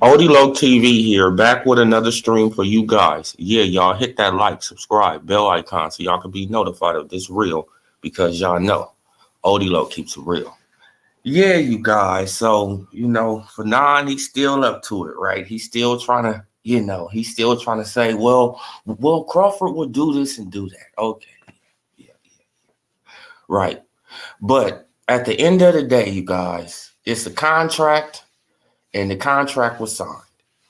Odilo TV here, back with another stream for you guys. Yeah, y'all hit that like, subscribe, bell icon so y'all can be notified of this reel because y'all know Odilo keeps it real. Yeah, you guys. So, for nine, he's still up to it, right? He's still trying to, say, well, Crawford will do this and do that. Okay. Yeah. Right. But at the end of the day, you guys, it's a contract and the contract was signed,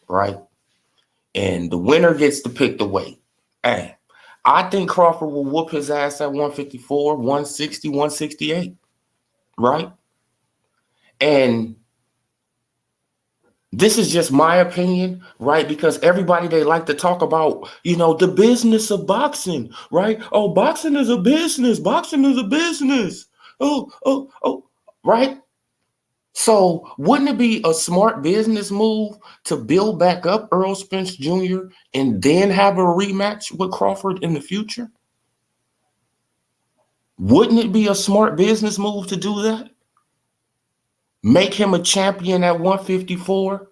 right? And the winner gets to pick the weight. Hey, I think Crawford will whoop his ass at 154, 160, 168, right? And this is just my opinion, right? Because everybody, they like to talk about, the business of boxing, right? Oh, boxing is a business. Boxing is a business. Oh, right? So wouldn't it be a smart business move to build back up Earl Spence Jr. and then have a rematch with Crawford in the future? Wouldn't it be a smart business move to do that? Make him a champion at 154.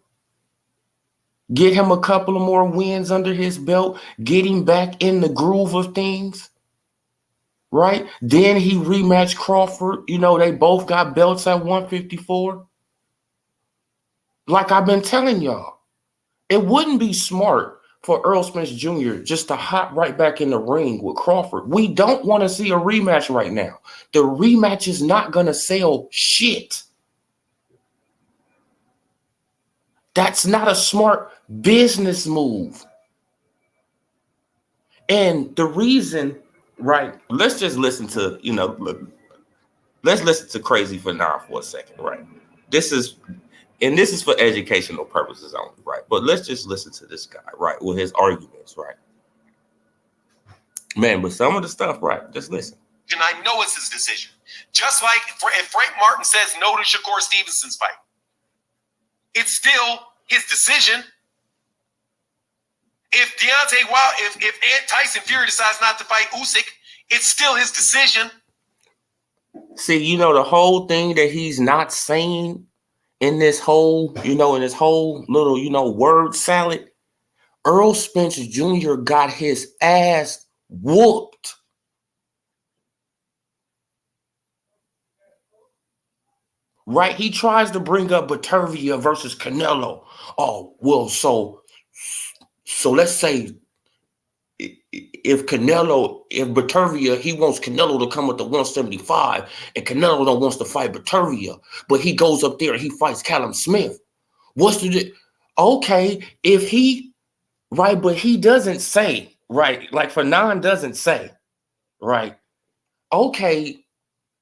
Get him a couple of more wins under his belt. Get him back in the groove of things. Right? Then he rematched Crawford. They both got belts at 154. Like I've been telling y'all, it wouldn't be smart for Earl Spence Jr. just to hop right back in the ring with Crawford. We don't want to see a rematch right now. The rematch is not going to sell shit. That's not a smart business move. And the reason, right, let's just listen to, let's listen to Crazy for now for a second, right? This is for educational purposes only, right? But let's just listen to this guy, right, with his arguments, right? Man, but some of the stuff, right, just listen. And I know it's his decision. Just like if Frank Martin says no to Shakur Stevenson's fight, it's still his decision. If Deontay Wilder, if Tyson Fury decides not to fight Usyk, it's still his decision. See, the whole thing that he's not saying in this whole, little, word salad, Earl Spence Jr. got his ass whooped. Right? He tries to bring up Batervia versus Canelo. Oh, well, so let's say if Batervia, he wants Canelo to come with the 175 and Canelo don't wants to fight Batervia, but he goes up there and he fights Callum Smith. Okay, if he, right, but he doesn't say, right, like Fanon doesn't say, right, okay,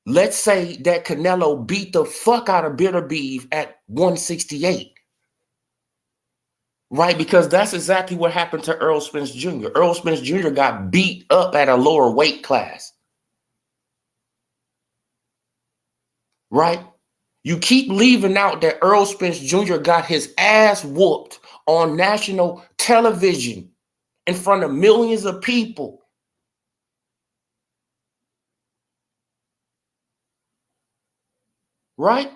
let's say that Canelo beat the fuck out of Beterbiev at 168. Right, because that's exactly what happened to Earl Spence Jr. Earl Spence Jr. got beat up at a lower weight class. Right? You keep leaving out that Earl Spence Jr. got his ass whooped on national television in front of millions of people. Right?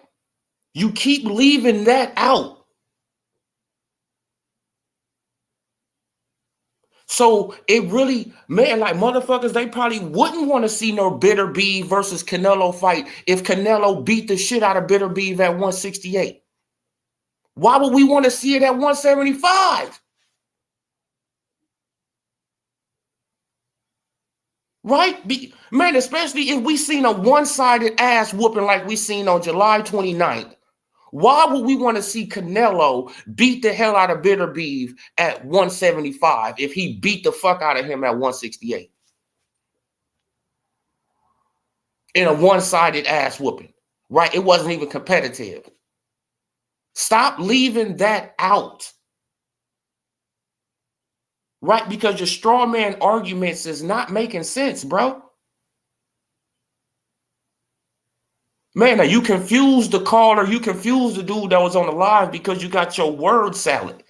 You keep leaving that out. So it really, man, like motherfuckers, they probably wouldn't want to see no Beterbiev versus Canelo fight if Canelo beat the shit out of Beterbiev at 168. Why would we want to see it at 175? Right? Man, especially if we seen a one-sided ass whooping like we seen on July 29th. Why would we want to see Canelo beat the hell out of Beterbiev at 175 if he beat the fuck out of him at 168? In a one-sided ass whooping, right? It wasn't even competitive. Stop leaving that out. Right? Because your straw man arguments is not making sense, bro. Man, now you confused the caller, you confused the dude that was on the live because you got your word salad,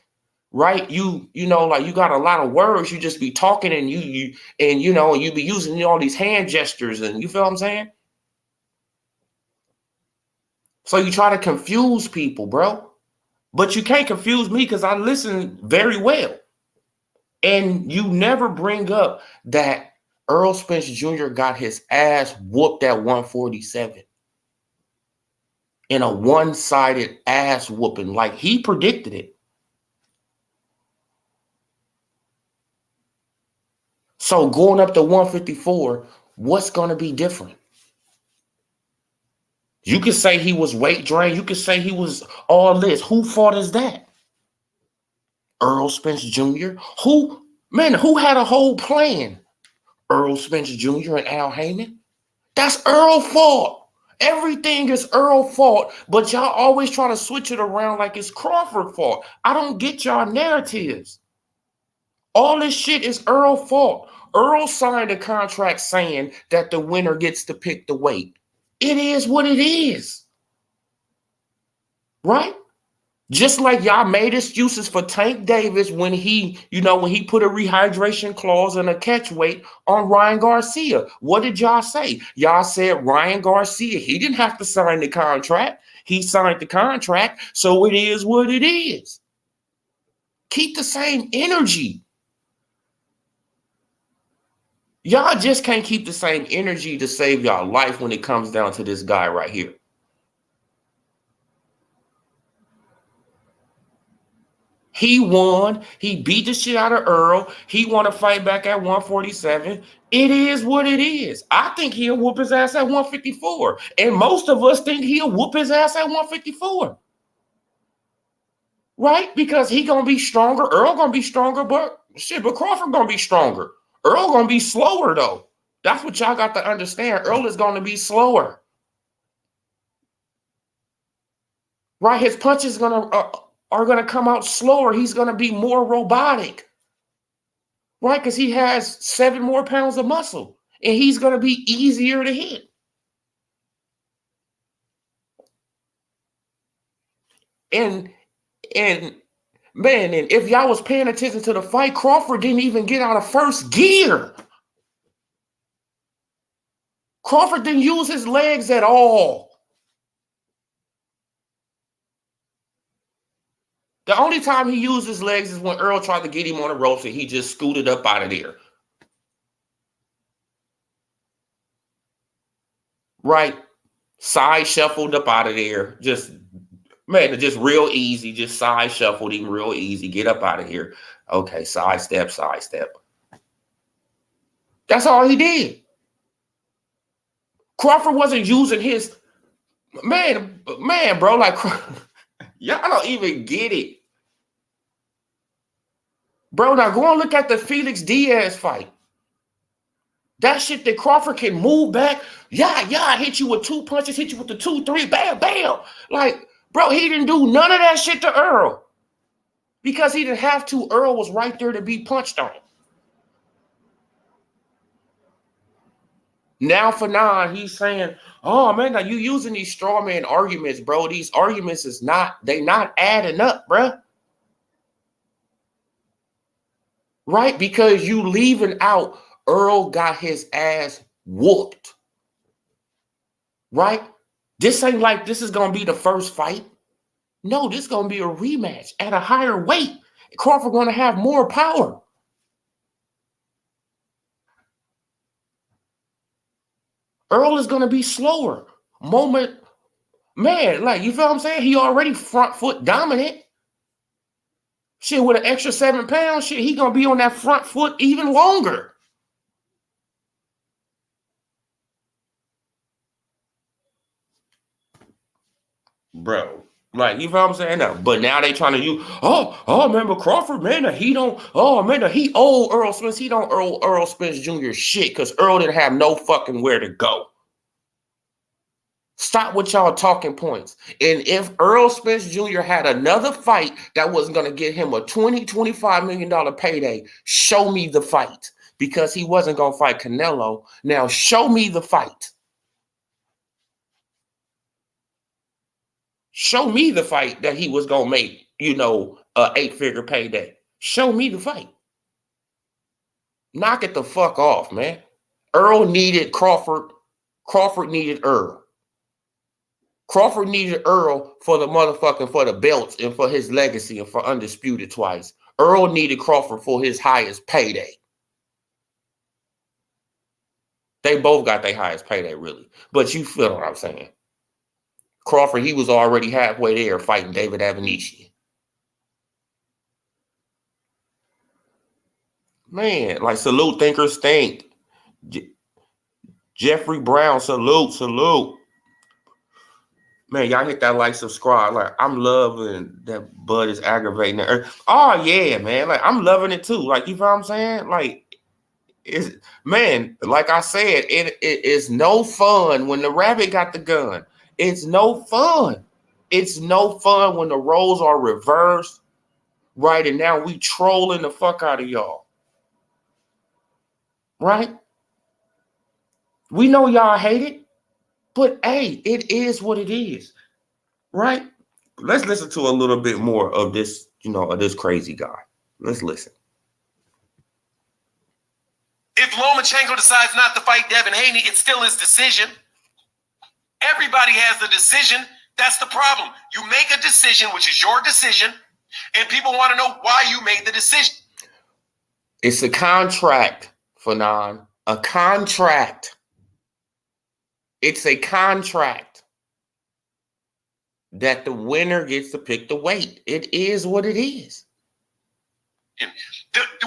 right? You like you got a lot of words, you just be talking and you be using all these hand gestures and you feel what I'm saying? So you try to confuse people, bro. But you can't confuse me because I listen very well. And you never bring up that Earl Spence Jr. got his ass whooped at 147 in a one-sided ass whooping, like he predicted it. So going up to 154, what's going to be different? You could say he was weight drained. You could say he was all this. Who fought as that? Earl Spence Jr. Who had a whole plan? Earl Spence Jr. and Al Heyman. That's Earl fault. Everything is Earl fault, but y'all always try to switch it around like it's Crawford fault. I don't get y'all narratives. All this shit is Earl fault. Earl signed a contract saying that the winner gets to pick the weight. It is what it is. Right? Just like y'all made excuses for Tank Davis when he put a rehydration clause and a catch weight on Ryan Garcia. What did y'all say? Y'all said Ryan Garcia, he didn't have to sign the contract. He signed the contract, so it is what it is. Keep the same energy. Y'all just can't keep the same energy to save y'all life when it comes down to this guy right here. He won. He beat the shit out of Earl. He want to fight back at 147. It is what it is. I think he'll whoop his ass at 154. And most of us think he'll whoop his ass at 154. Right? Because he going to be stronger. Earl going to be stronger, but Crawford going to be stronger. Earl going to be slower, though. That's what y'all got to understand. Earl is going to be slower. Right? His punches are going to come out slower. He's going to be more robotic. Right? Because he has 7 more pounds of muscle. And he's going to be easier to hit. And man, and if y'all was paying attention to the fight, Crawford didn't even get out of first gear. Crawford didn't use his legs at all. The only time he used his legs is when Earl tried to get him on the ropes and he just scooted up out of there. Right? Side shuffled up out of there. Just real easy. Just side shuffled him real easy. Get up out of here. Okay, sidestep. That's all he did. Crawford wasn't using his man, bro. Like, y'all don't even get it. Bro, now go and look at the Felix Diaz fight. That shit that Crawford can move back. Yeah, hit you with 2 punches, hit you with the 2, 3, bam, bam. Like, bro, he didn't do none of that shit to Earl. Because he didn't have to. Earl was right there to be punched on. Now for now, he's saying, oh man, now you using these straw man arguments, bro. These arguments they not adding up, bro. Right? Because you leaving out Earl got his ass whooped. Right? This ain't like this is going to be the first fight. No, this is going to be a rematch at a higher weight. Crawford going to have more power. Earl is going to be slower. Man, like, you feel what I'm saying? He already front foot dominant. Shit, with an extra 7 pounds, shit, he going to be on that front foot even longer. Bro, like, you feel what I'm saying? Now, but now they trying to use, remember Crawford, man, he owe Earl Spence. He don't owe Earl Spence Jr. shit because Earl didn't have no fucking where to go. Stop with y'all talking points. And if Earl Spence Jr. had another fight that was going to get him a $25 million payday, show me the fight. Because he wasn't going to fight Canelo. Now, show me the fight. Show me the fight that he was going to make, a 8-figure payday. Show me the fight. Knock it the fuck off, man. Earl needed Crawford. Crawford needed Earl. Crawford needed Earl for the belts and for his legacy and for undisputed twice. Earl needed Crawford for his highest payday. They both got their highest payday, really. But you feel what I'm saying. Crawford, he was already halfway there fighting David Avanishi. Man, like, salute thinkers think. Jeffrey Brown, salute. Man, y'all hit that like, subscribe. Like, I'm loving that Bud is aggravating it. Oh, yeah, man. Like, I'm loving it too. Like, you know what I'm saying? Like, man, like I said, it is no fun when the rabbit got the gun. It's no fun. It's no fun when the roles are reversed, right? And now we trolling the fuck out of y'all. Right? We know y'all hate it, but hey, it is what it is. Right? Let's listen to a little bit more of this, of this crazy guy. Let's listen. If Lomachenko decides not to fight Devin Haney, it's still his decision. Everybody has a decision. That's the problem. You make a decision, which is your decision, and people want to know why you made the decision. It's a contract, Fanon. A contract. It's a contract that the winner gets to pick the weight. It is what it is.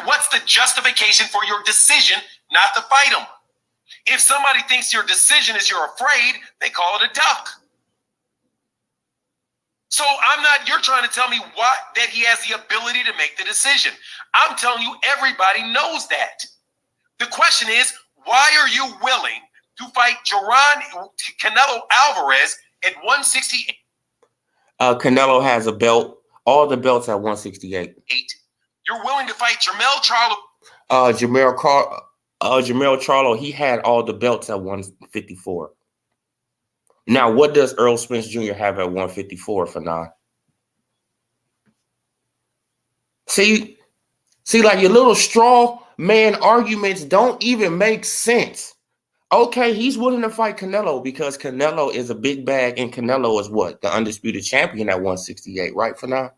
What's the justification for your decision not to fight him? If somebody thinks your decision is you're afraid, they call it a duck. So you're trying to tell me that he has the ability to make the decision. I'm telling you, everybody knows that. The question is, why are you willing to fight Canelo Alvarez at 168? Canelo has a belt, all the belts at 168. You're willing to fight Jermell Charlo? Jermell Charlo, he had all the belts at 154. Now, what does Earl Spence Jr. have at 154 for now? See, like, your little straw man arguments don't even make sense. Okay, he's willing to fight Canelo because Canelo is a big bag, and Canelo is what? The undisputed champion at 168, right, for now?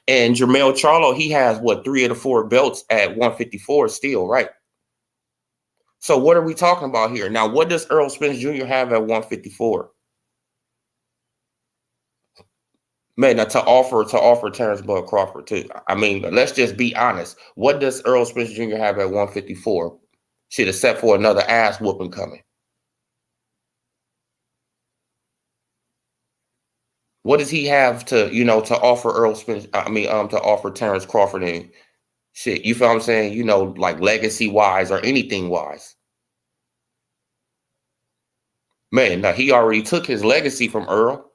And Jermell Charlo, he has, 3 of the 4 belts at 154 still, right? So what are we talking about here? Now, what does Earl Spence Jr. have at 154? Man, now to offer Terrence Bud Crawford too. I mean, let's just be honest. What does Earl Spence Jr. have at 154? Shit, except for another ass whooping coming. What does he have to offer Earl Spence? To offer Terrence Crawford and shit. You feel what I'm saying? Like legacy wise or anything wise. Man, now he already took his legacy from Earl.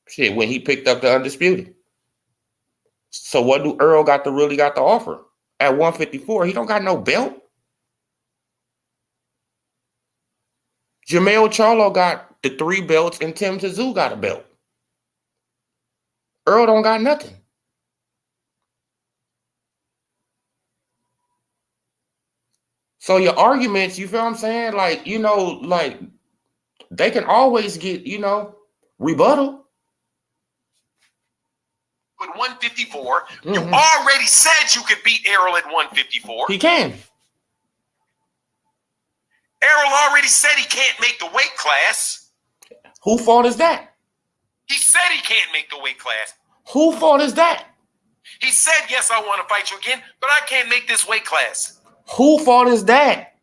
Shit, when he picked up the undisputed. So what do Earl really got to offer? At 154, he don't got no belt. Jermell Charlo got the 3 belts and Tim Tszyu got a belt. Earl don't got nothing. So your arguments, you feel what I'm saying? Like, like they can always get, rebuttal. With 154, you already said you could beat Errol at 154. He can. Errol already said he can't make the weight class. Whose fault is that? He said he can't make the weight class. Whose fault is that? He said, yes, I want to fight you again, but I can't make this weight class. Whose fault is that?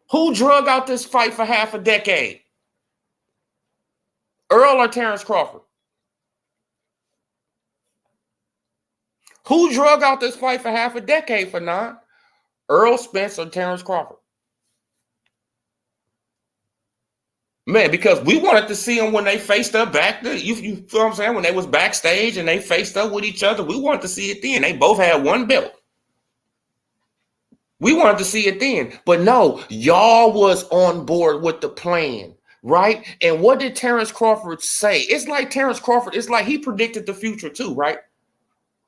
Who drug out this fight for half a decade? Earl or Terrence Crawford? Who drug out this fight for half a decade for now? Earl Spence or Terrence Crawford? Man, because we wanted to see them when they faced up back. You feel what I'm saying? When they was backstage and they faced up with each other, we wanted to see it then. They both had 1 belt. We wanted to see it then. But no, y'all was on board with the plan, right? And what did Terrence Crawford say? It's like Terrence Crawford, it's like he predicted the future too, right?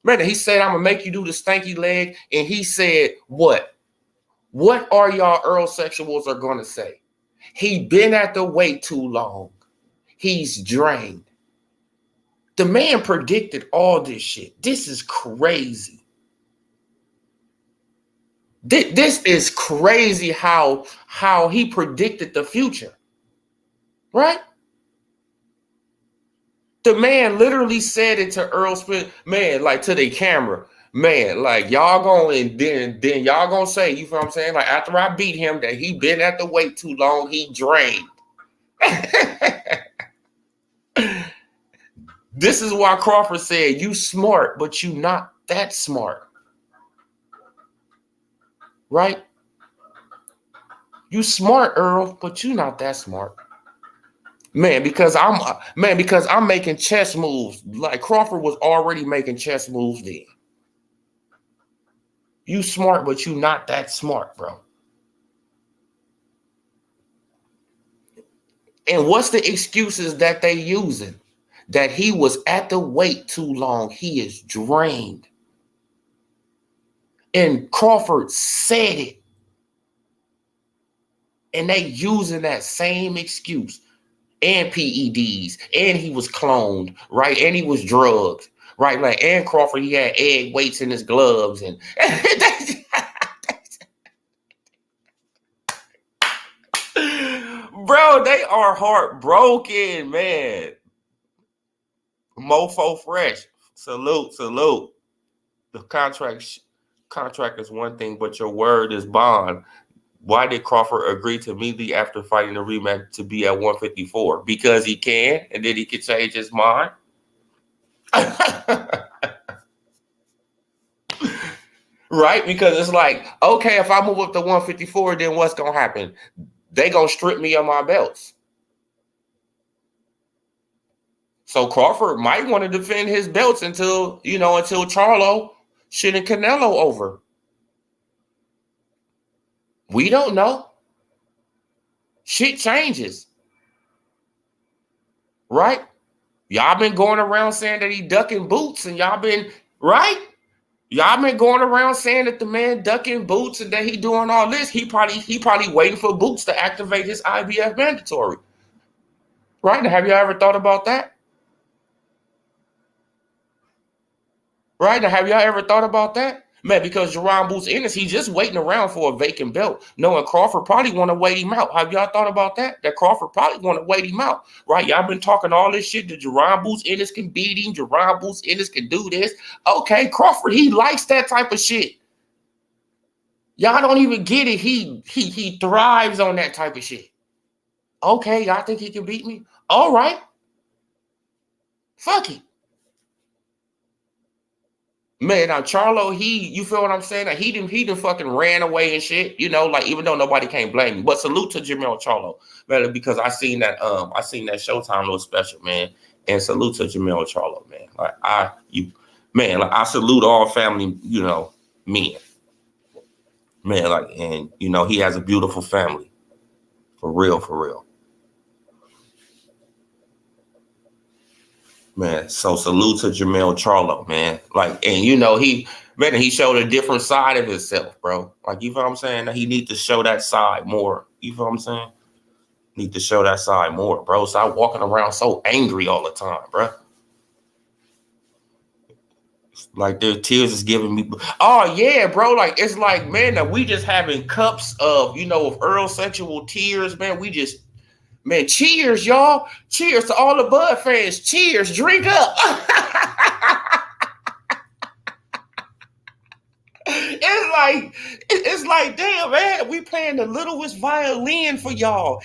Man, he said, I'm going to make you do the stanky leg. And he said, what? What are y'all Earl sexuals are going to say? He been at the weight too long. He's drained. The man predicted all this shit. This is crazy. This is crazy how he predicted the future. Right? The man literally said it to Earl Spence, man, like to the camera. Man, like y'all going then y'all gonna say, you feel what I'm saying? Like after I beat him, that he been at the weight too long, he drained. This is why Crawford said, you smart, but you not that smart. Right? You smart, Earl, but you not that smart. Man, because I'm making chess moves. Like Crawford was already making chess moves then. You smart, but you not that smart, bro. And what's the excuses that they using? That he was at the weight too long. He is drained. And Crawford said it. And they using that same excuse. And PEDs. And he was cloned, right? And he was drugged, right? Like, and Crawford, he had egg weights in his gloves. And bro, they are heartbroken, man. Mofo fresh. Salute. The contract is one thing, but your word is bond. Why did Crawford agree to immediately after fighting the rematch to be at 154? Because he can, and then he can change his mind. Right? Because it's like, okay, if I move up to 154, then what's gonna happen? They gonna strip me of my belts. So Crawford might want to defend his belts until Charlo shit and Canelo over. We don't know. Shit changes. Right? Y'all been going around saying that he ducking boots, and y'all been, right? Y'all been going around saying that the man ducking boots and that he doing all this. He probably waiting for Boots to activate his IBF mandatory. Right? Now, have you ever thought about that? Right? Now, have y'all ever thought about that? Man, because Jerron Boots Ennis, he's just waiting around for a vacant belt, knowing Crawford probably want to wait him out. Have y'all thought about that? That Crawford probably want to wait him out, right? Y'all been talking all this shit that Jerron Boots Ennis can beat him, Jerron Boots Ennis can do this. Okay, Crawford, he likes that type of shit. Y'all don't even get it. He thrives on that type of shit. Okay, y'all think he can beat me? All right. Fuck it. Man, now Charlo, you feel what I'm saying? Like he didn't fucking ran away and shit, like even though nobody can't blame him. But salute to Jamel Charlo, man, because I seen that Showtime little special, man. And salute to Jamel Charlo, man. Like I salute all family, men. Man, like, and he has a beautiful family. For real. Man, so salute to Jamel Charlo, man. Like, and he showed a different side of himself, bro. Like, you feel what I'm saying? He need to show that side more. You feel what I'm saying? Need to show that side more, bro. Stop walking around so angry all the time, bro. Like, their tears is giving me. Oh yeah, bro. Like, it's like, man, that we just having cups of Earl sexual tears, man. Man, cheers, y'all. Cheers to all the Bud fans. Cheers. Drink up. It's like, damn, man, we playing the littlest violin for y'all.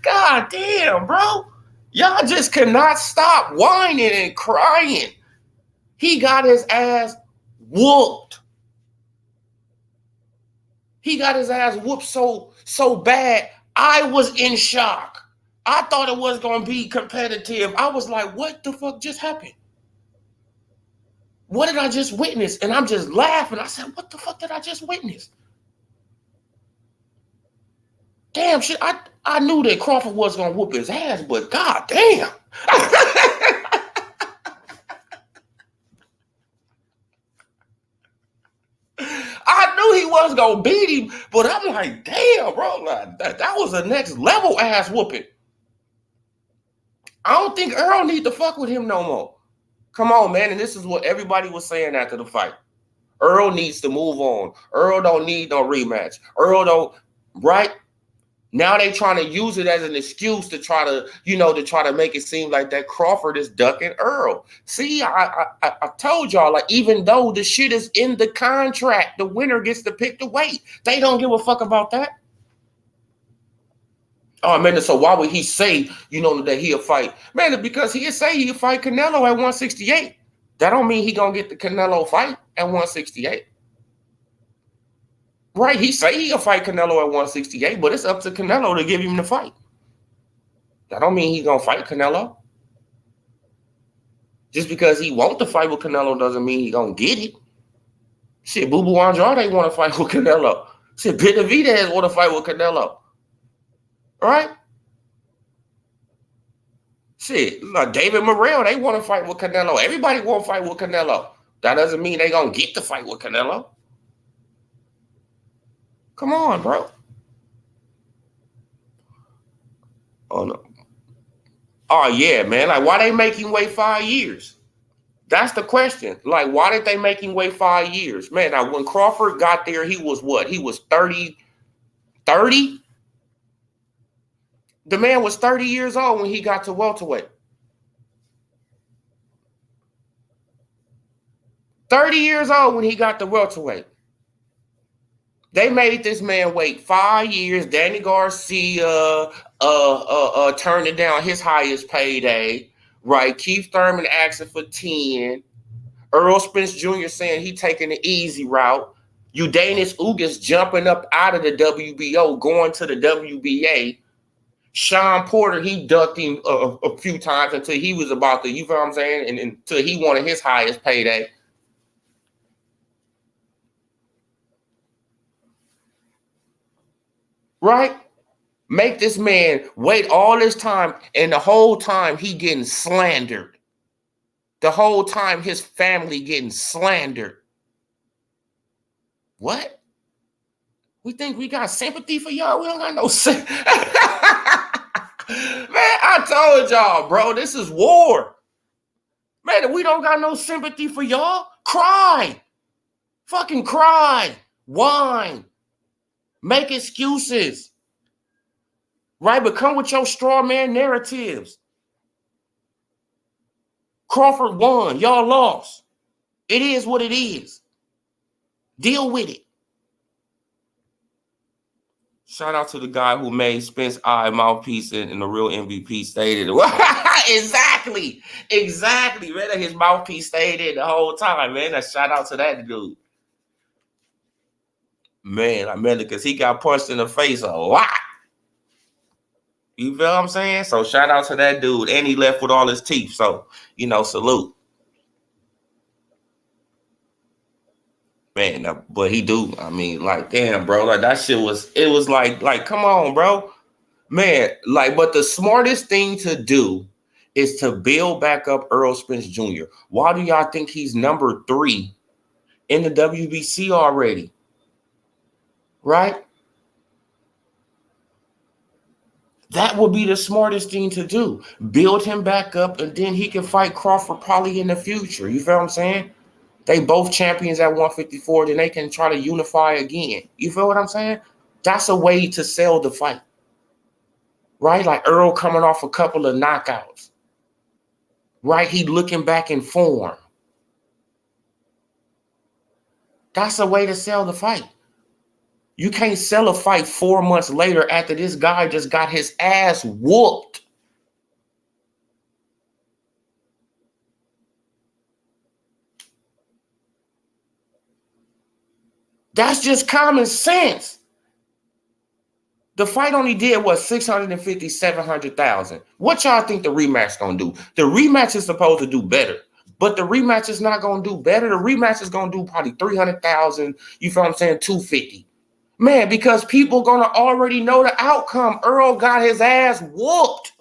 God damn, bro. Y'all just cannot stop whining and crying. He got his ass whooped. He got his ass whooped so bad, I was in shock. I thought it was going to be competitive. I was like, what the fuck just happened? What did I just witness? And I'm just laughing. I said, what the fuck did I just witness? Damn shit, I knew that Crawford was going to whoop his ass, but god damn. was gonna beat him, but I'm like, damn, bro, like, that was a next level ass whooping. I don't think Earl need to fuck with him no more. Come on, man, and this is what everybody was saying after the fight. Earl needs to move on. Earl don't need no rematch. Earl don't, right? Now they trying to use it as an excuse to try to make it seem like that Crawford is ducking Earl. See, I told y'all, like, even though the shit is in the contract, the winner gets to pick the weight. They don't give a fuck about that. Oh, man, so why would he say, that he'll fight? Man, because he'll say he'll fight Canelo at 168. That don't mean he gonna get the Canelo fight at 168. Right, he say he'll fight Canelo at 168, but it's up to Canelo to give him the fight. That don't mean he's gonna fight Canelo. Just because he wants to fight with Canelo doesn't mean he's gonna get it. Shit, Boo Boo Andrade want to fight with Canelo. Shit, Benavidez want to fight with Canelo. All right? Shit, like David Morrell, they want to fight with Canelo. Everybody want to fight with Canelo. That doesn't mean they gonna get to fight with Canelo. Come on, bro. Oh no. Oh yeah, man. Like, why they make him wait 5 years? That's the question. Like, why did they make him wait 5 years? Man, now when Crawford got there, he was what? He was 30? 30? The man was 30 years old when he got to welterweight. 30 years old when he got to welterweight. They made this man wait 5 years. Danny Garcia turned it down, his highest payday. Right? Keith Thurman asking for 10. Earl Spence Jr. saying he taking the easy route. Udanis Ugas jumping up out of the WBO, going to the WBA. Sean Porter, he ducked him a few times until he was about to, you know what I'm saying? And until he wanted his highest payday. Right? Make this man wait all this time, and the whole time he getting slandered. The whole time his family getting slandered. What? We think we got sympathy for y'all? We don't got no sympathy. Man, I told y'all, bro, this is war. Man, we don't got no sympathy for y'all. Cry. Fucking cry. Whine. Make excuses. Right? But come with your straw man narratives. Crawford won. Y'all lost. It is what it is. Deal with it. Shout out to the guy who made Spence eye mouthpiece and the real MVP stayed in. Exactly, man. His mouthpiece stayed in the whole time, man. A shout out to that dude. Man, I meant it because he got punched in the face a lot. You feel what I'm saying? So shout out to that dude. And he left with all his teeth. So, salute. Man, but he do. I mean, like, damn, bro. Like, that shit was like, come on, bro. Man, like, but the smartest thing to do is to build back up Earl Spence Jr. Why do y'all think he's number 3 in the WBC already? Right? That would be the smartest thing to do. Build him back up, and then he can fight Crawford probably in the future. You feel what I'm saying? They both champions at 154, then they can try to unify again. You feel what I'm saying? That's a way to sell the fight. Right? Like Earl coming off a couple of knockouts. Right? He looking back in form. That's a way to sell the fight. You can't sell a fight 4 months later after this guy just got his ass whooped. That's just common sense. The fight only did, 650, 700,000. What y'all think the rematch gonna do? The rematch is supposed to do better, but the rematch is not gonna do better. The rematch is gonna do probably 300,000. You feel what I'm saying? 250. Man, because people gonna already know the outcome. Earl got his ass whooped.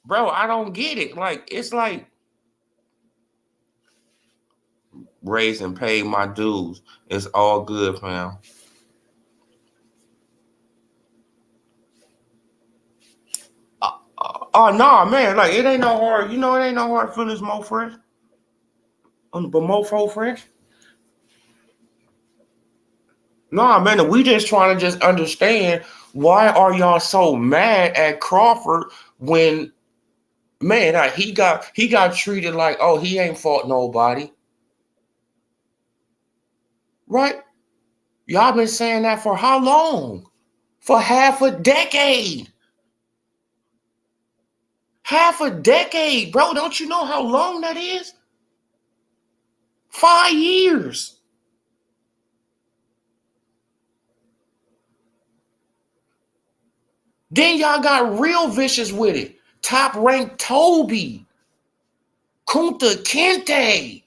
bro, I don't get it. Like, it's like raised and paid my dues. It's all good, fam. Oh no, man, like it ain't no hard, it ain't no hard feelings, Mo Fresh. But Mofo Fresh. No, man, we just trying to just understand why are y'all so mad at Crawford when, man, like, he got treated like, oh, he ain't fought nobody, right? Y'all been saying that for how long? For half a decade. Half a decade, bro. Don't you know how long that is? 5 years. Then y'all got real vicious with it. Top ranked Toby. Kunta Kinte.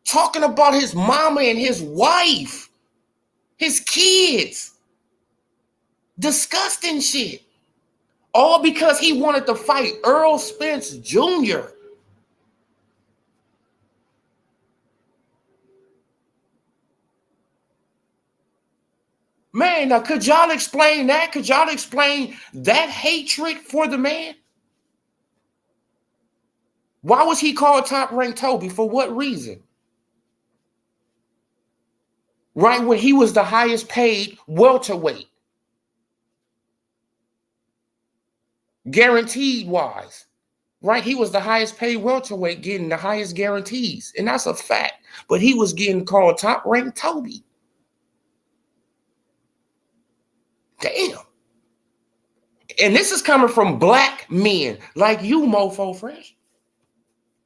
Talking about his mama and his wife. His kids. Disgusting shit. All because he wanted to fight Earl Spence Jr. Man, now could y'all explain that? Could y'all explain that hatred for the man? Why was he called Top Rank Toby? For what reason? Right when he was the highest paid welterweight. Guaranteed wise. Right? He was the highest paid welterweight, getting the highest guarantees. And that's a fact. But he was getting called Top Rank Toby. Damn. And this is coming from black men like you, Mofo Fresh.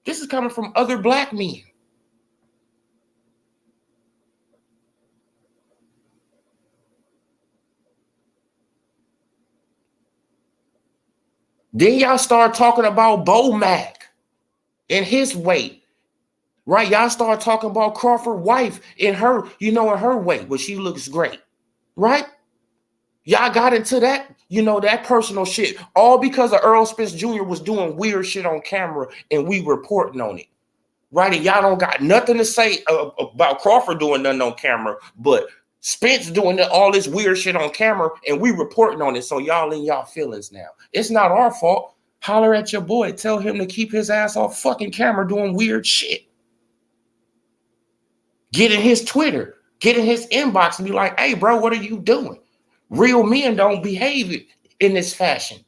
This is coming from other black men. Then y'all start talking about Bo Mac and his weight. Right? Y'all start talking about Crawford wife in her, in her weight, but she looks great. Right? Y'all got into that, that personal shit, all because of Earl Spence Jr. was doing weird shit on camera and we reporting on it. Right? And y'all don't got nothing to say about Crawford doing nothing on camera, but Spence doing all this weird shit on camera and we reporting on it. So y'all in y'all feelings now. It's not our fault. Holler at your boy. Tell him to keep his ass off fucking camera doing weird shit. Get in his Twitter. Get in his inbox and be like, hey, bro, what are you doing? Real men don't behave in this fashion.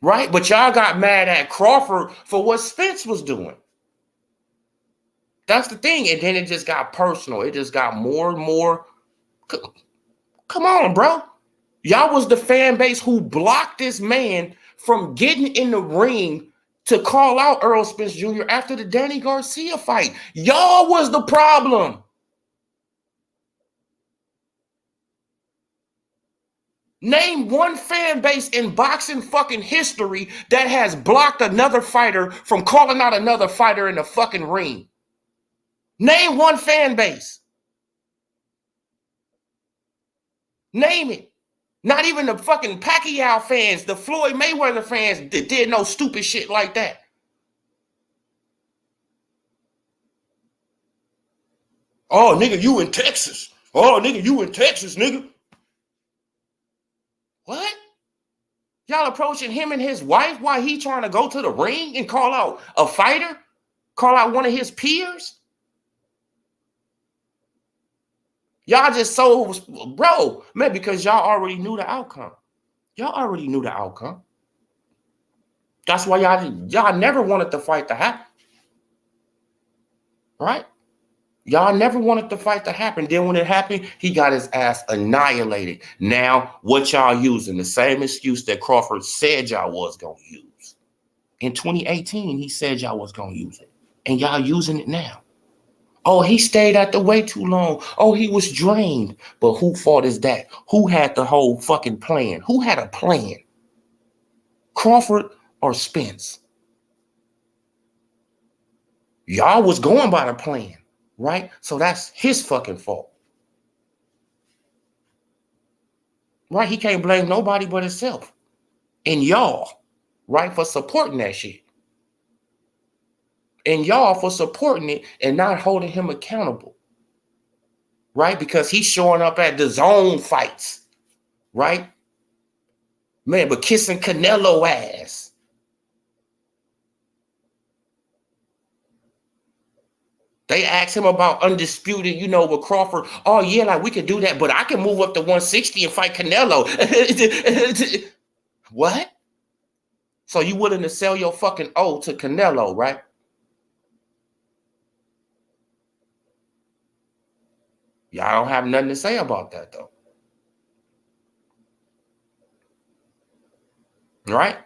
Right? But y'all got mad at Crawford for what Spence was doing. That's the thing. And then it just got personal. It just got more and more. Come on, bro. Y'all was the fan base who blocked this man from getting in the ring to call out Earl Spence Jr. after the Danny Garcia fight. Y'all was the problem. Name one fan base in boxing fucking history that has blocked another fighter from calling out another fighter in the fucking ring. Name one fan base. Name it. Not even the fucking Pacquiao fans, the Floyd Mayweather fans that did no stupid shit like that. Oh, nigga, you in Texas. Oh, nigga, you in Texas, nigga. What? Y'all approaching him and his wife while he trying to go to the ring and call out a fighter? Call out one of his peers? Y'all just so, bro, man, because y'all already knew the outcome. Y'all already knew the outcome. That's why y'all never wanted the fight to happen. Right? Y'all never wanted the fight to happen. Then when it happened, he got his ass annihilated. Now, what y'all using? The same excuse that Crawford said y'all was going to use. In 2018, he said y'all was going to use it. And y'all using it now. Oh, he stayed at the way too long. Oh, he was drained. But who fault is that? Who had the whole fucking plan? Who had a plan? Crawford or Spence? Y'all was going by the plan, right? So that's his fucking fault. Right? He can't blame nobody but himself. And y'all, right, for supporting that shit. And y'all for supporting it and not holding him accountable. Right? Because he's showing up at the zone fights. Right? Man, but kissing Canelo ass. They asked him about undisputed, with Crawford. Oh, yeah, like we could do that, but I can move up to 160 and fight Canelo. What? So you willing to sell your fucking O to Canelo, right? Y'all don't have nothing to say about that, though. Right?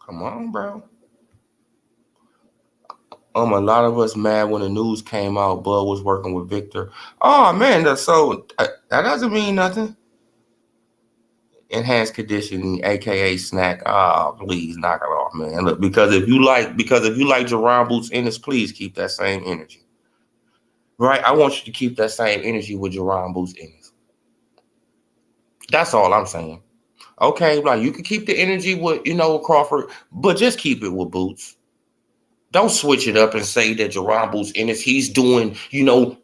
Come on, bro. A lot of us mad when the news came out Bud was working with Victor. Oh, man, that doesn't mean nothing. Enhanced conditioning, aka snack. Please knock it off, man. Look, because if you like Jerron Boots Ennis, please keep that same energy. Right? I want you to keep that same energy with Jerron Boots Ennis. That's all I'm saying. Okay, like you can keep the energy with, Crawford, but just keep it with Boots. Don't switch it up and say that Jerron Boots Ennis, he's doing, man,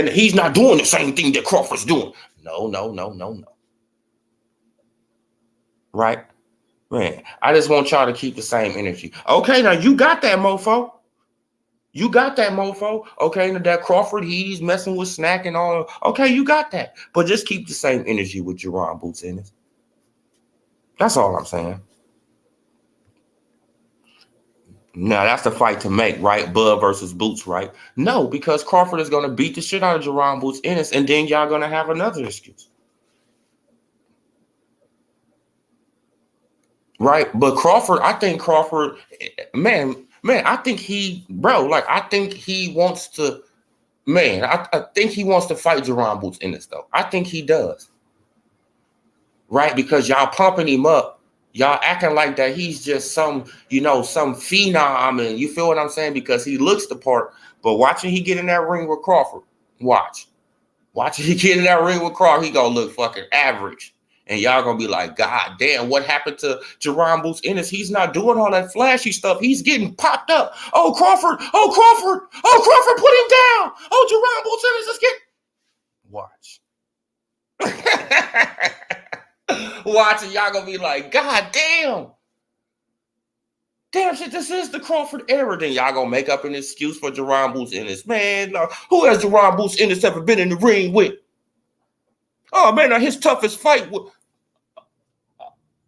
he's not doing the same thing that Crawford's doing. No. Right? Man, I just want y'all to keep the same energy. Okay, now you got that, mofo. You got that, mofo. Okay, now that Crawford, he's messing with Snack and all. Okay, you got that. But just keep the same energy with Jerron Boots Ennis. That's all I'm saying. Now, that's the fight to make, right? Bud versus Boots, right? No, because Crawford is going to beat the shit out of Jerron Boots Ennis, and then y'all going to have another excuse. Right? But I think Crawford, man, I think he wants to, I think he wants to fight Jerron Boots Ennis, though. I think he does. Right? Because y'all pumping him up. Y'all acting like that he's just some phenom, and you feel what I'm saying? Because he looks the part, but watching he get in that ring with Crawford, watching he get in that ring with Crawford, he gonna look fucking average. And y'all gonna be like, God damn, what happened to Jerron Boots Ennis? He's not doing all that flashy stuff. He's getting popped up. Oh, Crawford, put him down. Oh, Jerron Boots Ennis is getting... Watch. Watching, y'all gonna be like, God damn shit, this is the Crawford era. Then y'all gonna make up an excuse for Jerron Boots Ennis. Man, who has Jerron Boots Ennis ever been in the ring with? Oh man, now his toughest fight was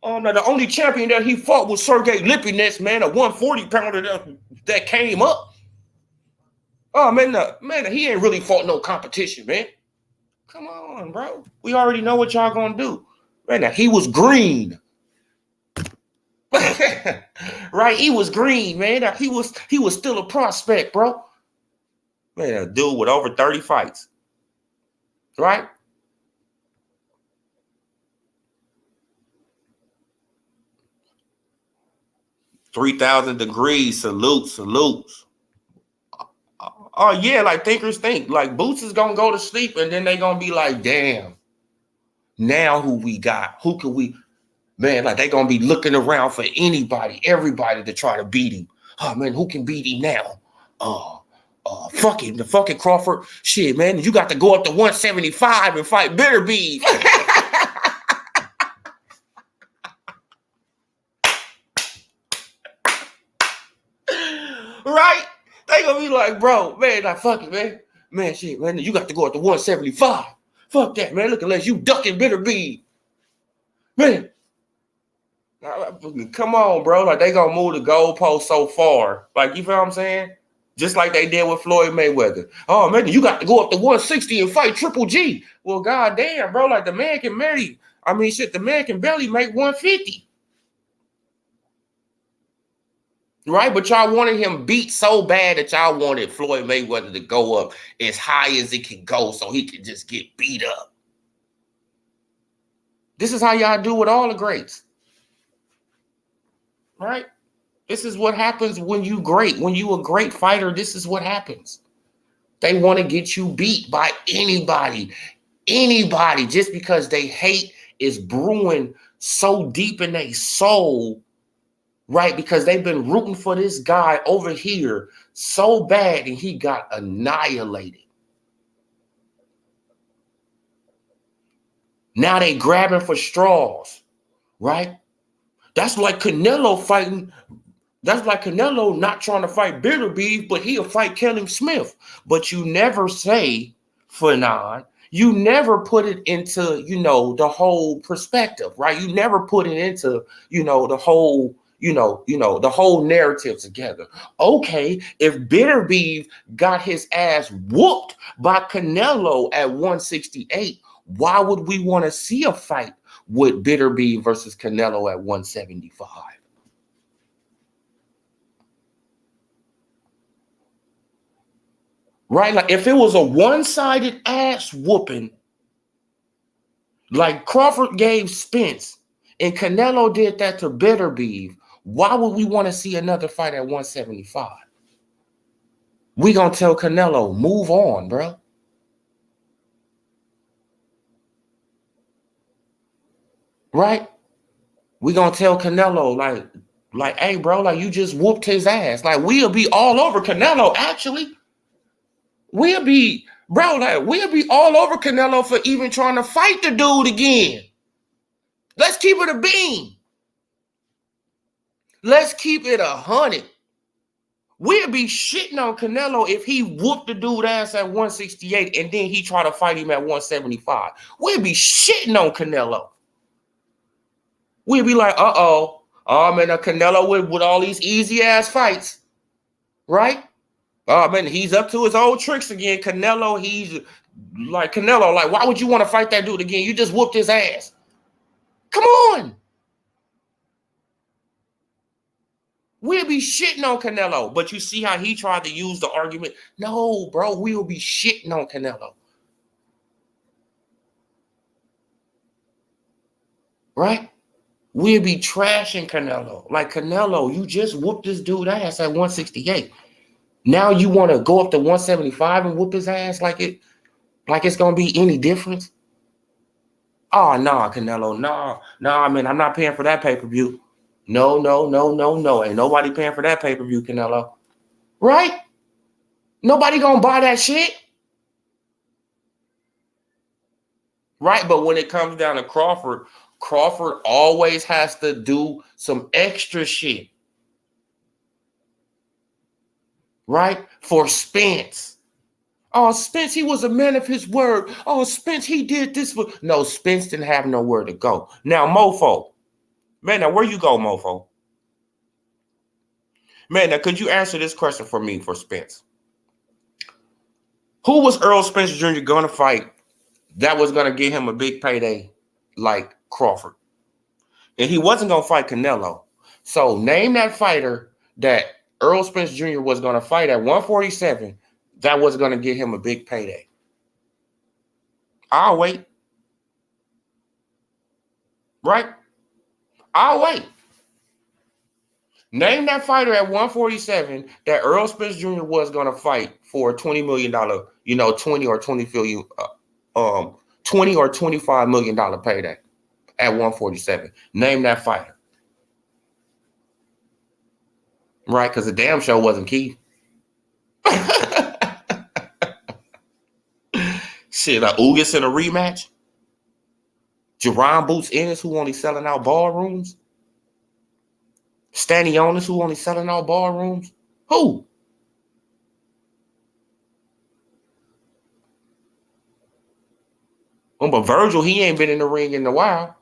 now the only champion that he fought was Sergey Lipinets, man, a 140 pounder that came up. Oh man, he ain't really fought no competition, man. Come on, bro. We already know what y'all gonna do. Man, now he was green. Right? He was green, man. Now, he was still a prospect, bro. Man, a dude with over 30 fights. Right? $3,000 degrees. Salutes. Oh, yeah, like thinkers think. Like Boots is gonna go to sleep and then they gonna be like, damn. Now who we got? Who can we? Man, like they gonna be looking around for everybody to try to beat him. Oh man, who can beat him now? The fucking Crawford. Shit, man, you got to go up to 175 and fight Bitter Beef. Right? They gonna be like, bro, man, like fuck it, man. Man, shit, man, you got to go up to 175. Fuck that, man. Look, unless you ducking Bitter Beef. Man. Come on, bro. Like they gonna move the goalpost so far. Like, you feel what I'm saying? Just like they did with Floyd Mayweather. Oh man, you got to go up to 160 and fight Triple G. Well, goddamn, bro. Like the man can the man can barely make 150. Right? But y'all wanted him beat so bad that y'all wanted Floyd Mayweather to go up as high as it can go so he can just get beat up. This is how y'all do with all the greats. Right? This is what happens when you great. When you a great fighter, this is what happens. They want to get you beat by anybody. Anybody, just because they hate is brewing so deep in their soul, right? Because they've been rooting for this guy over here so bad and he got annihilated. Now they grabbing for straws, right? That's like Canelo fighting. That's like Canelo not trying to fight Bitter Beef, but he'll fight Kelly Smith. But you never say, Fanon, you never put it into, the whole perspective, right? You never put it into, the whole, the whole narrative together. Okay, if Bitter Beef got his ass whooped by Canelo at 168, why would we want to see a fight with Bitter Beef versus Canelo at 175? Right? Like if it was a one-sided ass whooping, like Crawford gave Spence and Canelo did that to Bitter Beef, why would we want to see another fight at 175? We gonna tell Canelo, move on, bro. Right? We gonna tell Canelo, like, hey, bro, like you just whooped his ass. Like we'll be all over Canelo, actually. We'll be all over Canelo for even trying to fight the dude again. Let's keep it a bean. Let's keep it 100. We'll be shitting on Canelo if he whooped the dude ass at 168 and then he try to fight him at 175. We'll be shitting on Canelo. We'll be like, oh man, Canelo with all these easy ass fights, right? Oh man, he's up to his old tricks again. Canelo, like, why would you want to fight that dude again? You just whooped his ass. Come on. We'll be shitting on Canelo, but you see how he tried to use the argument? No, bro, we'll be shitting on Canelo. Right? We'll be trashing Canelo. Like, Canelo, you just whooped this dude ass at 168. Now you want to go up to 175 and whoop his ass like it's going to be any difference? Oh, nah, Canelo, nah, man, I'm not paying for that pay-per-view. No. Ain't nobody paying for that pay-per-view, Canelo. Right? Nobody gonna buy that shit. Right? But when it comes down to Crawford always has to do some extra shit. Right? For Spence. Oh, Spence, he was a man of his word. Oh, Spence, he did this for... No, Spence didn't have nowhere to go. Now, Mofo. Man, now where you go, Mofo? Man, now could you answer this question for me, for Spence? Who was Earl Spence Jr. going to fight that was going to get him a big payday like Crawford? And he wasn't going to fight Canelo. So name that fighter that Earl Spence Jr. was going to fight at 147 that was going to get him a big payday. I'll wait. Right? I'll wait. Name that fighter at 147 that Earl Spence Jr. was going to fight for a $20 million, 20 or $25 million payday at 147. Name that fighter. Right? Because the damn show wasn't Keith. Shit, Ugas in a rematch? Jerron Boots Ennis, who only selling out ballrooms? Stanionis, who only selling out ballrooms? Who? But Virgil, he ain't been in the ring in a while.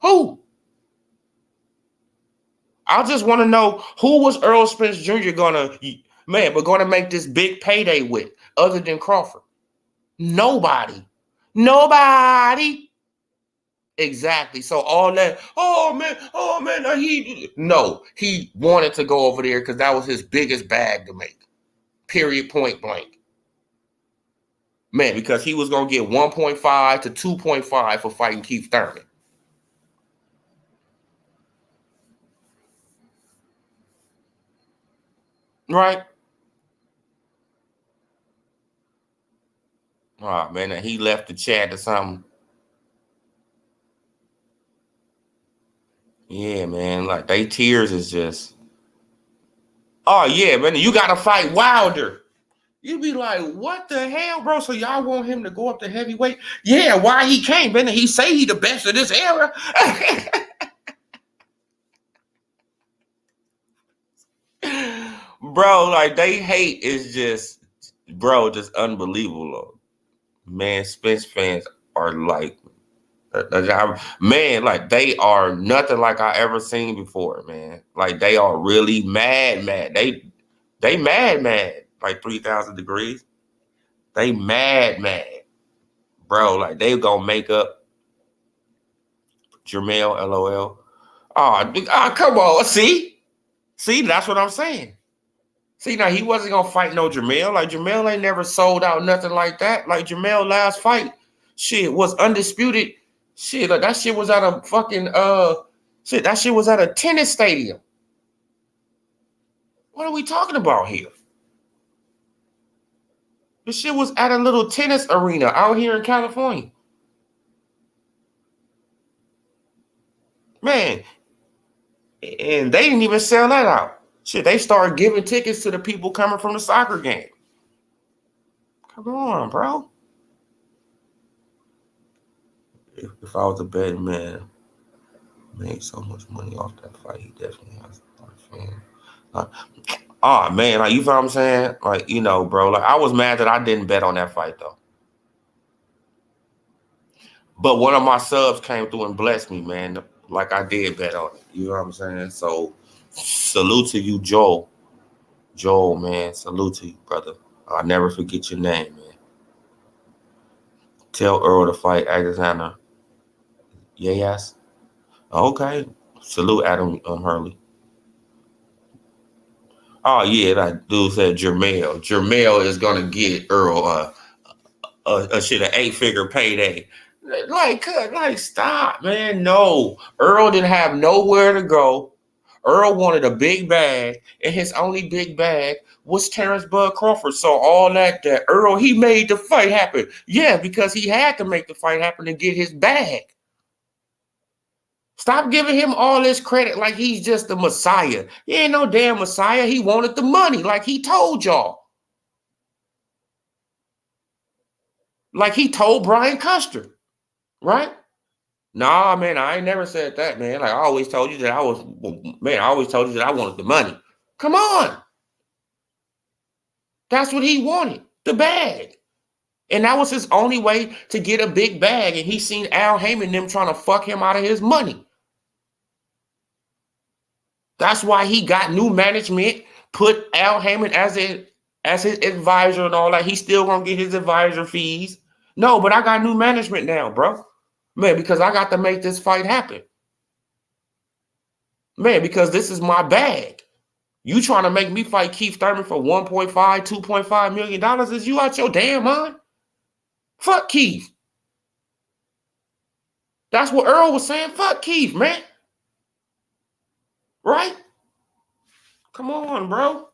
Who? I just want to know who was Earl Spence Jr. gonna make this big payday with other than Crawford? Nobody. Exactly. So all that, oh man, he wanted to go over there because that was his biggest bag to make. Period, point blank. Man, because he was gonna get 1.5 to 2.5 for fighting Keith Thurman. Right? Oh man, he left the chat or something. Yeah, man, like they tears is just. Oh yeah, man, you gotta fight Wilder. You be like, what the hell, bro? So y'all want him to go up to heavyweight? Yeah, why he can't, man? He say he the best of this era. Bro, like they hate is just, bro, just unbelievable. Man, Spence fans are like, man, like they are nothing like I ever seen before, man. Like they are really mad. They mad, like 3,000 degrees. They mad, bro. Like they gonna make up Jermell, LOL. Oh, come on, see, that's what I'm saying. See, now he wasn't gonna fight no Jermell. Like Jermell ain't never sold out nothing like that. Like Jermell last fight, shit was undisputed. Shit, like that shit was at a fucking that shit was at a tennis stadium. What are we talking about here? This shit was at a little tennis arena out here in California. Man, and they didn't even sell that out. Shit, they started giving tickets to the people coming from the soccer game. Come on, bro. If I was a betting man, made so much money off that fight, he definitely has a fan. Oh man, like you feel what I'm saying? Like, you know, bro, like I was mad that I didn't bet on that fight though. But one of my subs came through and blessed me, man. Like I did bet on it. You know what I'm saying? So salute to you, Joel. Joel, man. Salute to you, brother. I'll never forget your name, man. Tell Earl to fight Alexander. Yes. Okay. Salute Adam Hurley. Oh yeah, that dude said Jermell. Jermell is gonna get Earl a shit an 8-figure payday. Like, stop, man. No, Earl didn't have nowhere to go. Earl wanted a big bag, and his only big bag was Terrence Bud Crawford. So all that Earl, he made the fight happen. Yeah, because he had to make the fight happen to get his bag. Stop giving him all this credit like he's just the Messiah. He ain't no damn Messiah. He wanted the money, like he told y'all. Like he told Brian Custer, right? Nah, man, I ain't never said that, man. Like I always told you that I wanted the money. Come on. That's what he wanted, the bag. And that was his only way to get a big bag. And he seen Al Heyman them trying to fuck him out of his money. That's why he got new management, put Al Heyman as his advisor and all that. He's still gonna get his advisor fees. No, but I got new management now, bro. Man, because I got to make this fight happen. Man, because this is my bag. You trying to make me fight Keith Thurman for $1.5, $2.5 million? Is you out your damn mind? Fuck Keith. That's what Earl was saying. Fuck Keith, man. Right? Come on, bro.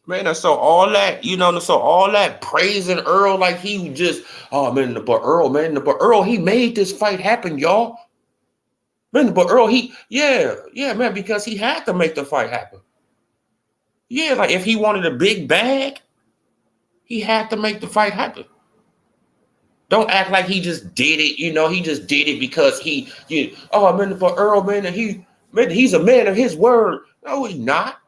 Man, so all that praising Earl like he just, oh man, but Earl, he made this fight happen, y'all. Man, but Earl, man, because he had to make the fight happen. Yeah, like if he wanted a big bag, he had to make the fight happen. Don't act like he just did it, he just did it because but Earl, man, he's a man of his word. No, he's not.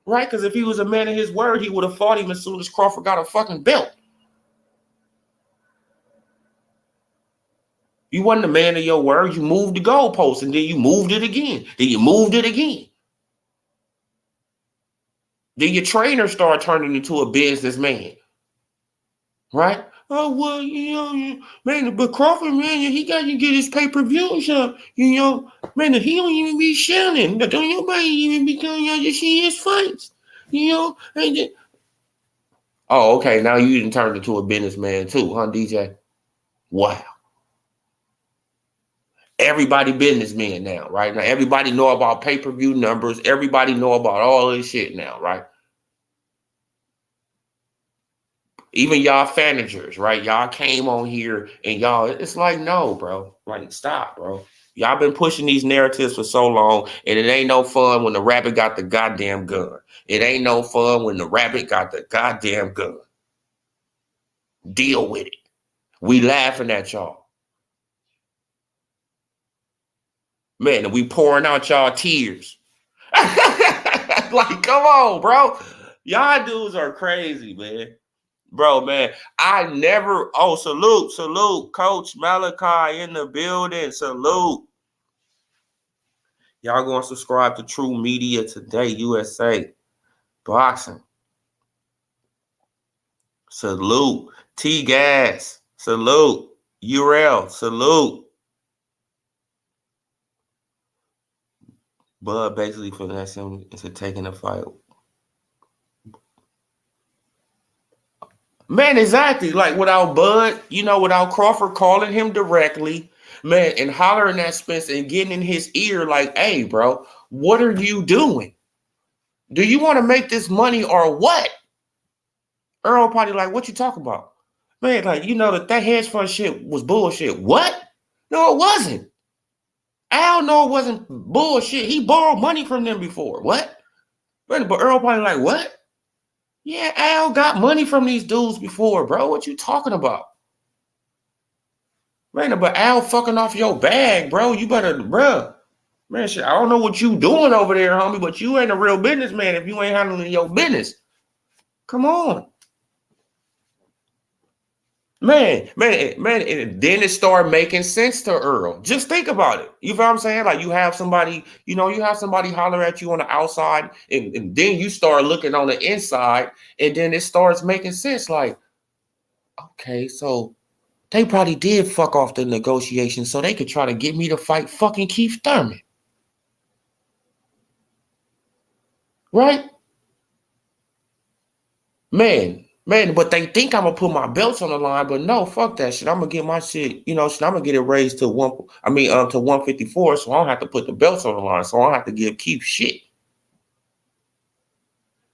Right? Because if he was a man of his word, he would have fought him as soon as Crawford got a fucking belt. You wasn't a man of your word. You moved the goalpost and then you moved it again. Then you moved it again. Then your trainer started turning into a businessman. Right? Oh, well, man, but Crawford, man, he got to get his pay-per-view and stuff. Man, he don't even be shouting. Don't nobody even be telling y'all to see his fights. Oh, okay. Now you done turned into a businessman too, huh, DJ? Wow. Everybody businessman now, right? Now everybody know about pay-per-view numbers. Everybody know about all this shit now, right? Even y'all fanagers, right? Y'all came on here and y'all, it's like, no, bro. Like, stop, bro. Y'all been pushing these narratives for so long, and it ain't no fun when the rabbit got the goddamn gun. It ain't no fun when the rabbit got the goddamn gun. Deal with it. We laughing at y'all. Man, and we pouring out y'all tears. Like, come on, bro. Y'all dudes are crazy, man. Bro, man, I never. Oh, salute, Coach Malachi in the building. Salute. Y'all going to subscribe to True Media Today, USA. Boxing. Salute. T-Gas. Salute. URL. Salute. Bud basically finessed him into taking a fight. Man, exactly. Like without Bud, without Crawford calling him directly, man, and hollering at Spence and getting in his ear like, hey, bro, what are you doing? Do you want to make this money or what? Earl probably like, what you talking about? Man, like, that hedge fund shit was bullshit. What? No, it wasn't. Al know it wasn't bullshit. He borrowed money from them before. What? But Earl probably like, what? Yeah, Al got money from these dudes before, bro. What you talking about? Man, but Al fucking off your bag, bro. You better, bro. Man, shit, I don't know what you doing over there, homie, but you ain't a real businessman if you ain't handling your business. Come on. Man, and then it started making sense to Earl. Just think about it. You know what I'm saying? Like you have somebody holler at you on the outside, and then you start looking on the inside, and then it starts making sense. Like, okay, so they probably did fuck off the negotiations so they could try to get me to fight fucking Keith Thurman. Right? Man, but they think I'm gonna put my belts on the line, but no, fuck that shit. I'm gonna get my shit, I'm gonna get it raised to to 154, so I don't have to put the belts on the line, so I don't have to give Keith shit.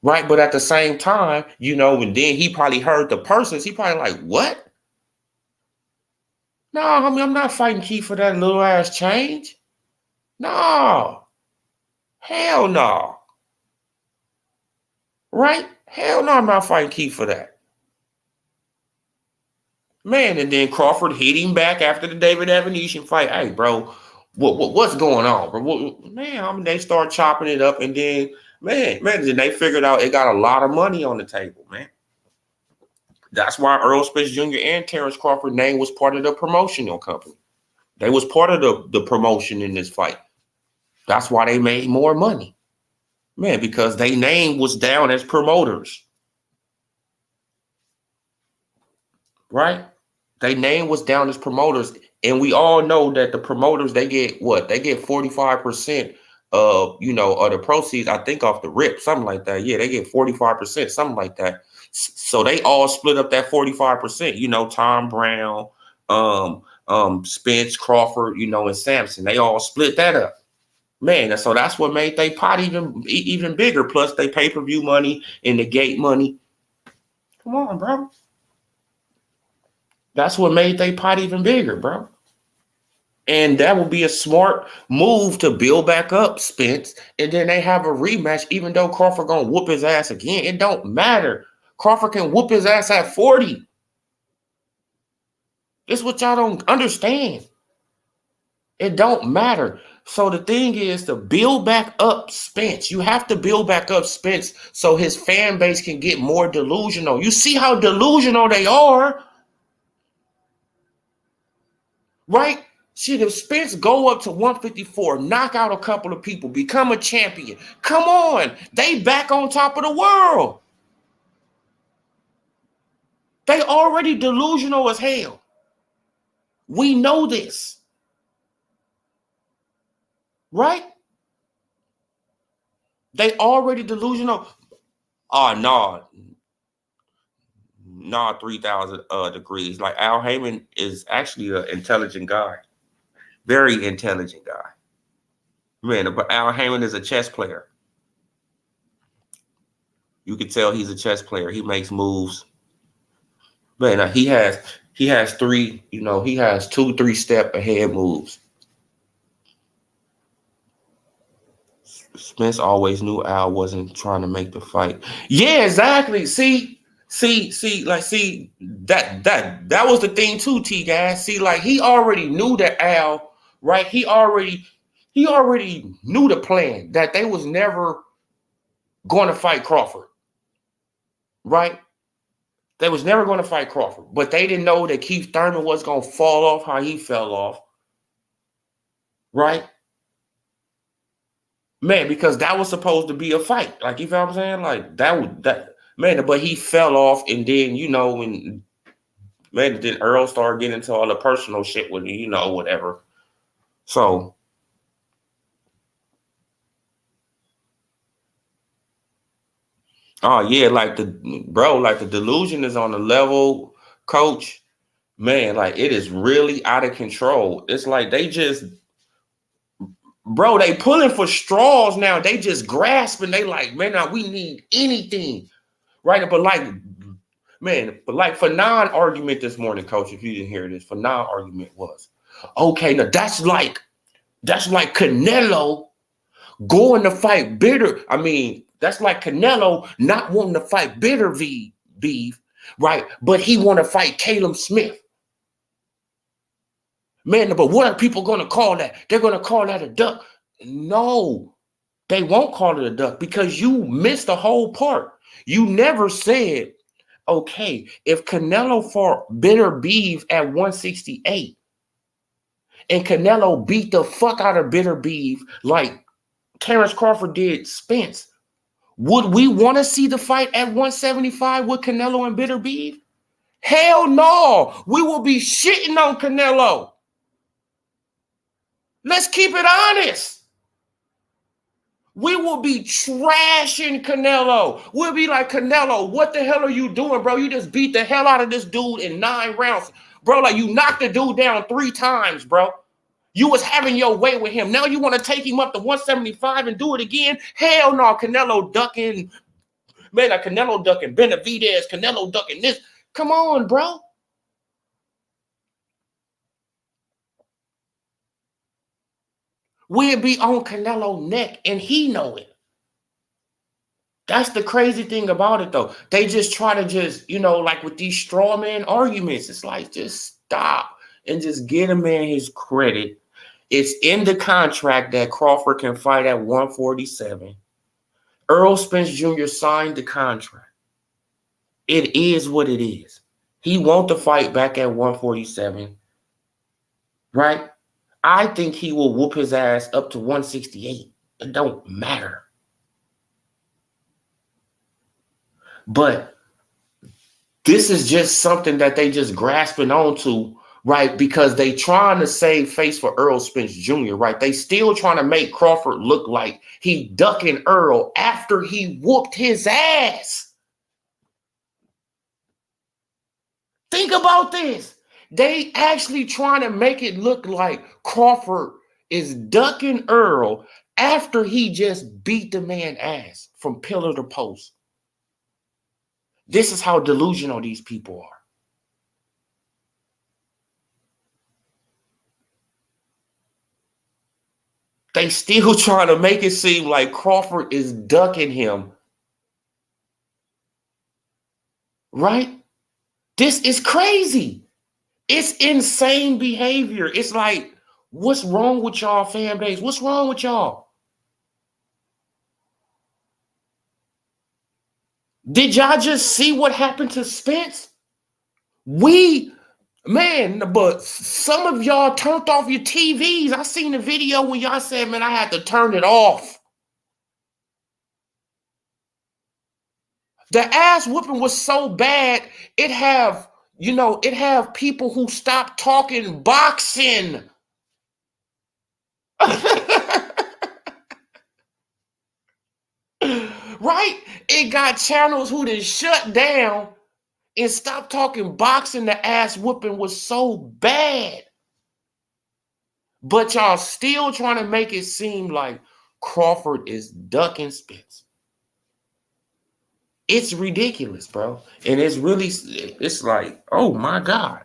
Right? But at the same time, and then he probably heard the persons, he probably like, what? No, I'm not fighting Keith for that little ass change. No. Hell no. Right? Hell no, I'm not fighting Keith for that. Man, and then Crawford hit him back after the David Evanesian fight. Hey, bro, what's going on, bro? They start chopping it up, and then, then they figured out it got a lot of money on the table, man. That's why Earl Spence Jr. and Terrence Crawford's name was part of the promotional company. They was part of the promotion in this fight. That's why they made more money. Man, because their name was down as promoters. Right? Their name was down as promoters. And we all know that the promoters, they get what? They get 45% of the proceeds, I think, off the rip, something like that. Yeah, they get 45%, something like that. So they all split up that 45%, Tom Brown, Spence, Crawford, and Sampson. They all split that up. Man, so that's what made they pot even bigger. Plus they pay-per-view money and the gate money. Come on, bro. That's what made they pot even bigger, bro. And that would be a smart move to build back up Spence. And then they have a rematch, even though Crawford gonna whoop his ass again. It don't matter. Crawford can whoop his ass at 40. This is what y'all don't understand. It don't matter. So the thing is to build back up Spence. You have to build back up Spence so his fan base can get more delusional. You see how delusional they are? Right? Shit, if Spence go up to 154, knock out a couple of people, become a champion. Come on. They back on top of the world. They already delusional as hell. We know this. Right? They already delusional. Oh, no. Nah, 3,000 degrees. Like Al Heyman is actually an intelligent guy. Very intelligent guy. Man, but Al Heyman is a chess player. You can tell he's a chess player. He makes moves Man, he has three, he has 2 3 step ahead moves. Spence always knew Al wasn't trying to make the fight. Yeah, exactly. See, that was the thing too, T guys. See, like he already knew that Al, right? He already knew the plan that they was never going to fight Crawford, right? They was never going to fight Crawford, but they didn't know that Keith Thurman was going to fall off how he fell off, right? Man, because that was supposed to be a fight. Like, you feel what I'm saying? Like, that man, but he fell off, and then, when, man, then Earl started getting into all the personal shit with you, whatever. So, oh, yeah, like the delusion is on the level, coach. Man, like, it is really out of control. It's like they just, bro, they pulling for straws now. They just grasping. They like, man, now we need anything, right? But like, man, but like for non-argument this morning, coach, if you didn't hear this, for non-argument was, okay, now that's like Canelo going to fight bitter. I mean, that's like Canelo not wanting to fight bitter beef, right? But he want to fight Caleb Smith. Man, but what are people going to call that? They're going to call that a duck. No, they won't call it a duck because you missed the whole part. You never said, okay, if Canelo fought bitter beef at 168 and Canelo beat the fuck out of bitter beef like Terrence Crawford did Spence, would we want to see the fight at 175 with Canelo and bitter beef? Hell no. We will be shitting on Canelo. Let's keep it honest. We will be trashing Canelo. We'll be like, Canelo, what the hell are you doing, bro? You just beat the hell out of this dude in 9 rounds. Bro, like you knocked the dude down 3 times, bro. You was having your way with him. Now you want to take him up to 175 and do it again? Hell no, Canelo ducking. Man, like Canelo ducking Benavidez, Canelo ducking this. Come on, bro. We'll be on Canelo neck and he know it. That's the crazy thing about it, though. They just try to just, like with these straw man arguments, it's like, just stop and just get a man his credit. It's in the contract that Crawford can fight at 147. Earl Spence Jr. signed the contract. It is what it is. He wants to fight back at 147, right? I think he will whoop his ass up to 168. It don't matter. But this is just something that they just grasping onto, right? Because they trying to save face for Earl Spence Jr., right? They still trying to make Crawford look like he ducking Earl after he whooped his ass. Think about this. They actually trying to make it look like Crawford is ducking Earl after he just beat the man ass from pillar to post. This is how delusional these people are. They still trying to make it seem like Crawford is ducking him. Right? This is crazy. It's insane behavior. It's like, what's wrong with y'all, fan base? What's wrong with y'all? Did y'all just see what happened to Spence? But some of y'all turned off your TVs. I seen the video when y'all said, man, I had to turn it off. The ass whooping was so bad, it have people who stopped talking boxing. Right? It got channels who done shut down and stopped talking boxing. The ass whooping was so bad. But y'all still trying to make it seem like Crawford is ducking Spence. It's ridiculous, bro. And it's like, oh my God.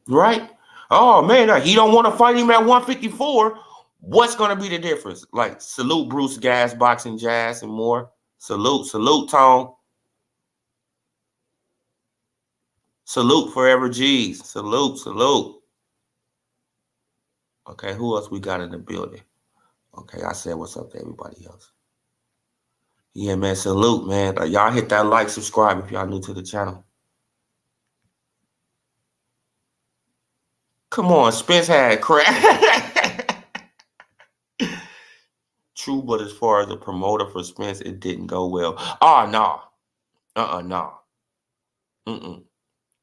Right? Oh man, he don't want to fight him at 154. What's gonna be the difference? Like, salute Bruce Gas, Boxing Jazz, and more. Salute Tone. Salute Forever G's. Salute. Okay, who else we got in the building? Okay, I said what's up to everybody else. Yeah, man, salute, man. Y'all hit that like, subscribe if y'all new to the channel. Come on, Spence had crap. True, but as far as the promoter for Spence, it didn't go well. Oh, no. No.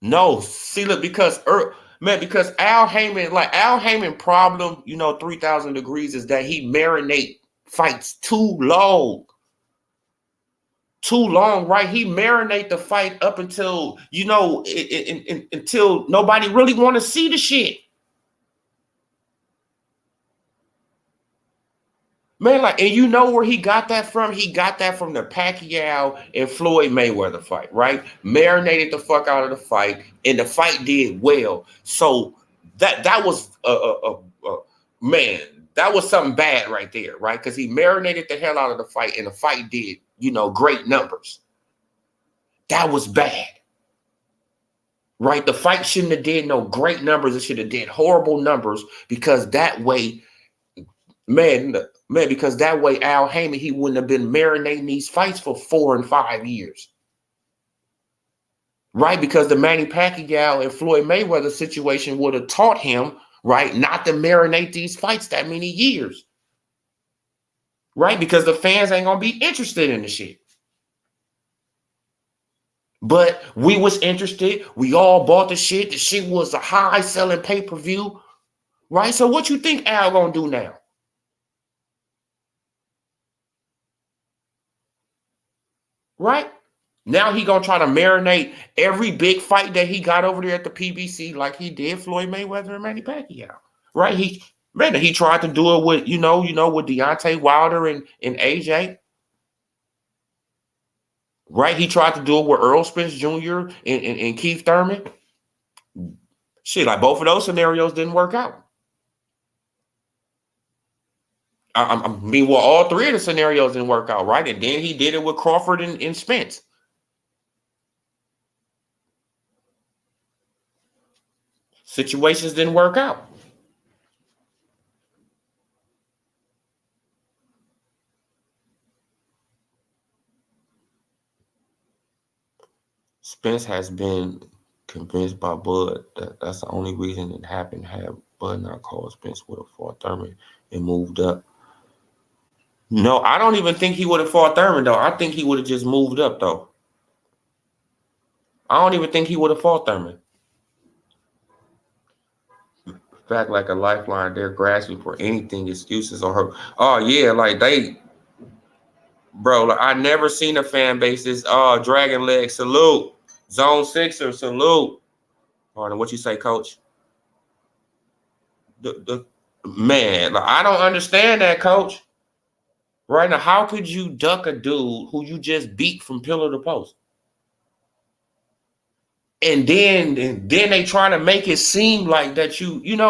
No. See, look, because Al Heyman problem, 3,000 degrees is that he marinate fights too long. Too long, right? He marinate the fight up until, until nobody really want to see the shit. Man, and you know where he got that from? He got that from the Pacquiao and Floyd Mayweather fight, right? Marinated the fuck out of the fight, and the fight did well. So that was man, that was something bad right there, right? Because he marinated the hell out of the fight, and the fight did, great numbers. That was bad, right? The fight shouldn't have did no great numbers. It should have did horrible numbers, because that way, Man, because that way Al Heyman, he wouldn't have been marinating these fights for 4 and 5 years. Right? Because the Manny Pacquiao and Floyd Mayweather situation would have taught him, right, not to marinate these fights that many years. Right? Because the fans ain't going to be interested in the shit. But we was interested. We all bought the shit. The shit was a high-selling pay-per-view. Right? So what you think Al going to do now? Right? Now he gonna try to marinate every big fight that he got over there at the PBC, like he did Floyd Mayweather and Manny Pacquiao. Right? He tried to do it with, with Deontay Wilder and AJ. Right? He tried to do it with Earl Spence Jr. and Keith Thurman. Shit, like both of those scenarios didn't work out. I mean, well, all three of the scenarios didn't work out, right? And then he did it with Crawford and Spence. Situations didn't work out. Spence has been convinced by Bud that that's the only reason it happened. Had Bud not called, Spence would have fought Thurman and moved up. No, I don't even think he would have fought Thurman, though. I think he would have just moved up, though. I don't even think he would have fought Thurman. In fact, like a lifeline, they're grasping for anything, excuses on her. Oh, yeah, like bro, like I never seen a fan base this, Dragon Leg, salute. Zone Sixer, salute. Pardon, what you say, Coach? Man, like, I don't understand that, Coach. Right now, how could you duck a dude who you just beat from pillar to post? And then they trying to make it seem like that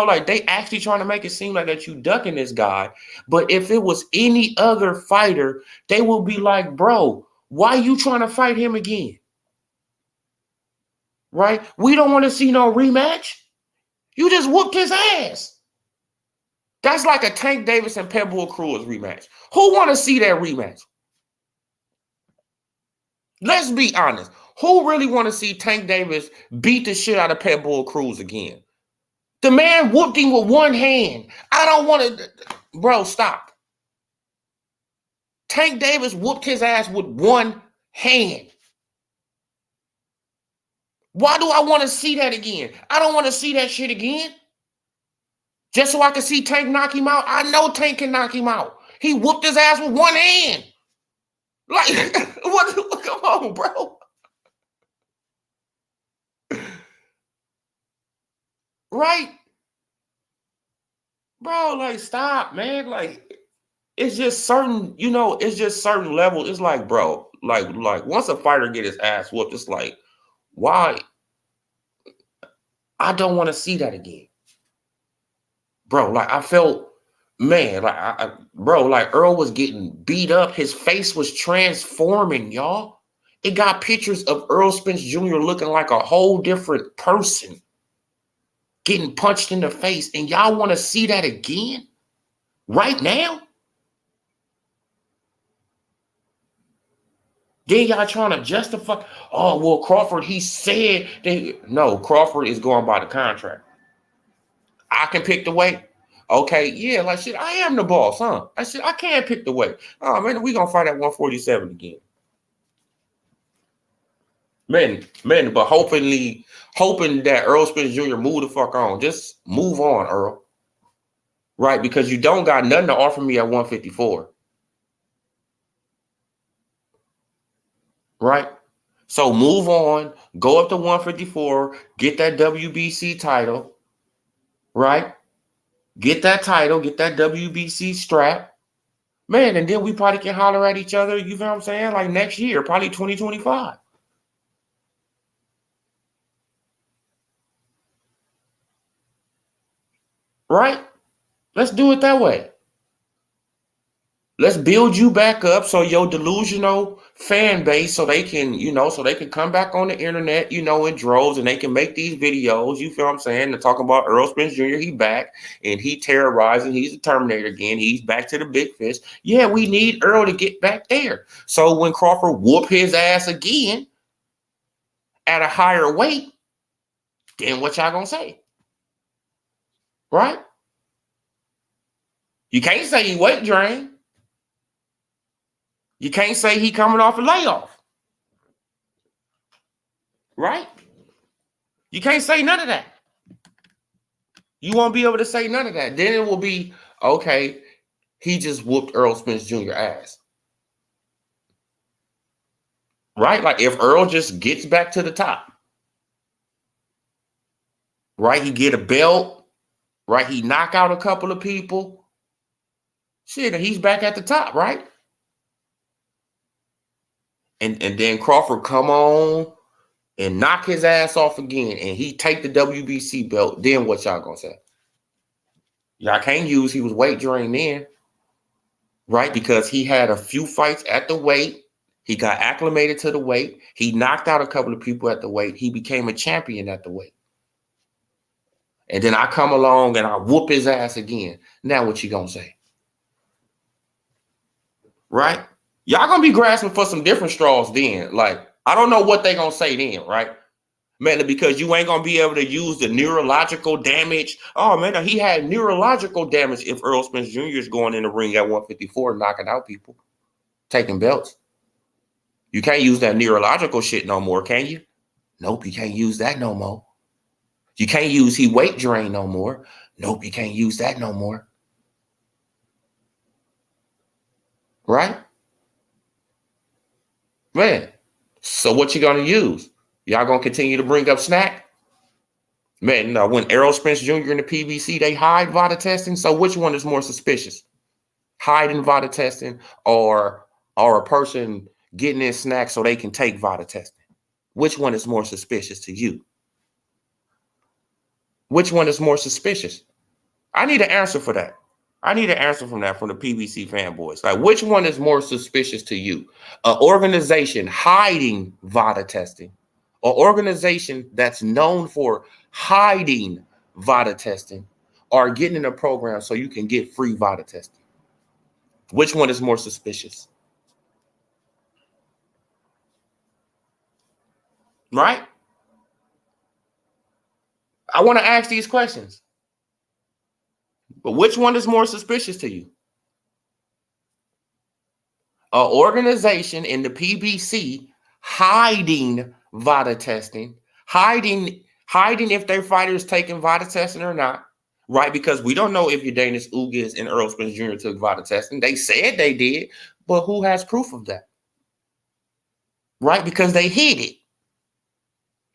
like they actually trying to make it seem like that you ducking this guy. But if it was any other fighter, they will be like, bro, why you trying to fight him again? Right? We don't want to see no rematch. You just whooped his ass. That's like a Tank Davis and Pitbull Cruz rematch. Who want to see that rematch? Let's be honest. Who really want to see Tank Davis beat the shit out of Pitbull Cruz again? The man whooped him with one hand. I don't want to. Bro, stop. Tank Davis whooped his ass with one hand. Why do I want to see that again? I don't want to see that shit again. Just so I can see Tank knock him out. I know Tank can knock him out. He whooped his ass with one hand. Like, what? Come on, bro. Right? Bro, like, stop, man. Like, it's just certain, it's just certain levels. It's like, bro, like once a fighter get his ass whooped, it's like, why? I don't want to see that again. Bro, like I felt, man, like bro, like Earl was getting beat up. His face was transforming, y'all. It got pictures of Earl Spence Jr. looking like a whole different person, getting punched in the face. And y'all want to see that again? Right now? Then y'all trying to justify, oh, well, Crawford, he said that. No, Crawford is going by the contract. I can pick the weight. Okay, yeah, like shit, I am the boss, huh? I said, I can't pick the weight. Oh, man, we gonna fight at 147 again. Man, but hoping that Earl Spence Jr. move the fuck on. Just move on, Earl. Right, because you don't got nothing to offer me at 154. Right? So move on, go up to 154, get that WBC title, right? Get that title, get that WBC strap. Man, and then we probably can holler at each other, you know what I'm saying? Like next year, probably 2025. Right? Let's do it that way. Let's build you back up so your delusional fan base, so they can, so they can come back on the internet, in droves, and they can make these videos, you feel what I'm saying? They're talking about Earl Spence Jr., he back, and he terrorizing, he's the Terminator again, he's back to the big fish. Yeah, we need Earl to get back there. So when Crawford whoop his ass again at a higher weight, then what y'all gonna say? Right? You can't say he weight drained. You can't say he coming off a layoff. Right? You can't say none of that. You won't be able to say none of that. Then it will be, okay, he just whooped Earl Spence Jr. ass. Right? Like if Earl just gets back to the top. Right? He get a belt. Right? He knock out a couple of people. Shit, and he's back at the top, right? And then Crawford come on and knock his ass off again, and he take the WBC belt. Then what y'all gonna say? Y'all can't use he was weight drained then, right? Because he had a few fights at the weight. He got acclimated to the weight. He knocked out a couple of people at the weight. He became a champion at the weight. And then I come along and I whoop his ass again. Now what you gonna say? Right? Y'all gonna be grasping for some different straws then. Like, I don't know what they gonna say then, right? Man, because you ain't gonna be able to use the neurological damage. Oh man, he had neurological damage if Earl Spence Jr. is going in the ring at 154 knocking out people, taking belts. You can't use that neurological shit no more, can you? Nope, you can't use that no more. You can't use he weight drain no more. Nope, you can't use that no more. Right? Man, so what you gonna use? Y'all gonna continue to bring up Snack? Man, no, when Errol Spence Jr. and the PBC, they hide VADA testing. So which one is more suspicious? Hiding VADA testing or a person getting in Snack so they can take VADA testing? Which one is more suspicious to you? Which one is more suspicious? I need an answer for that. I need an answer from that from the PBC fanboys. Like, which one is more suspicious to you? An organization hiding VADA testing, an organization that's known for hiding VADA testing, or getting in a program so you can get free VADA testing? Which one is more suspicious? Right? I want to ask these questions. But which one is more suspicious to you? An organization in the PBC hiding VADA testing, hiding if their fighters taking VADA testing or not, right? Because we don't know if Udanis Ugas and Earl Spence Jr. took VADA testing. They said they did, but who has proof of that? Right? Because they hid it.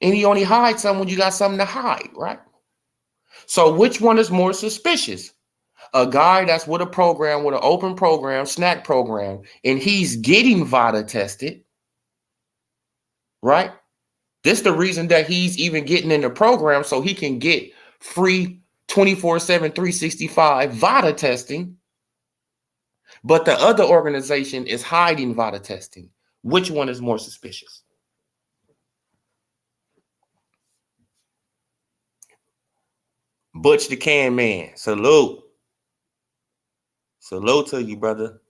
And you only hide something when you got something to hide, right? So which one is more suspicious? a guy that's with a program, with an open program, snack program, and he's getting VADA tested, right? This is the reason that he's even getting in the program, so he can get free 24/7, 365 VADA testing. But the other organization is hiding VADA testing. Which one is more suspicious? Butch the Can Man. Salute. Salute to you, brother.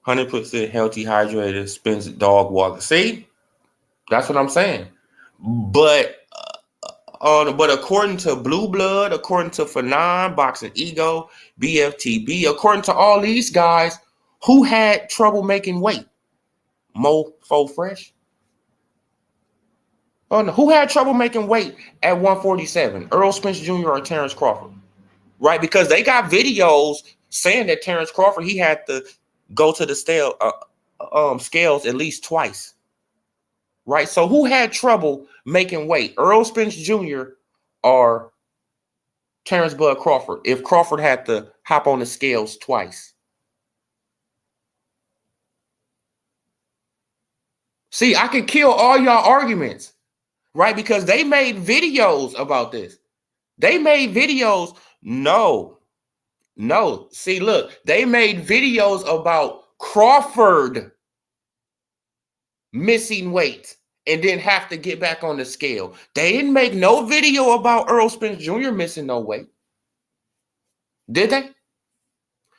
100% healthy, hydrated, Spence dog walker. See? That's what I'm saying. But according to Blue Blood, according to Fanon, Boxing Ego, BFTB, according to all these guys, who had trouble making weight? Mofo Fresh? Oh no, who had trouble making weight at 147? Earl Spence Jr. or Terrence Crawford? Right, because they got videos saying that Terrence Crawford, he had to go to the scales at least twice. Right, so who had trouble making weight? Earl Spence Jr. or Terrence Bud Crawford, if Crawford had to hop on the scales twice? See, I can kill all y'all arguments, right? Because they made videos about this. They made videos. No. See, look, they made videos about Crawford missing weight and then have to get back on the scale. They didn't make no video about Earl Spence Jr. missing no weight. Did they?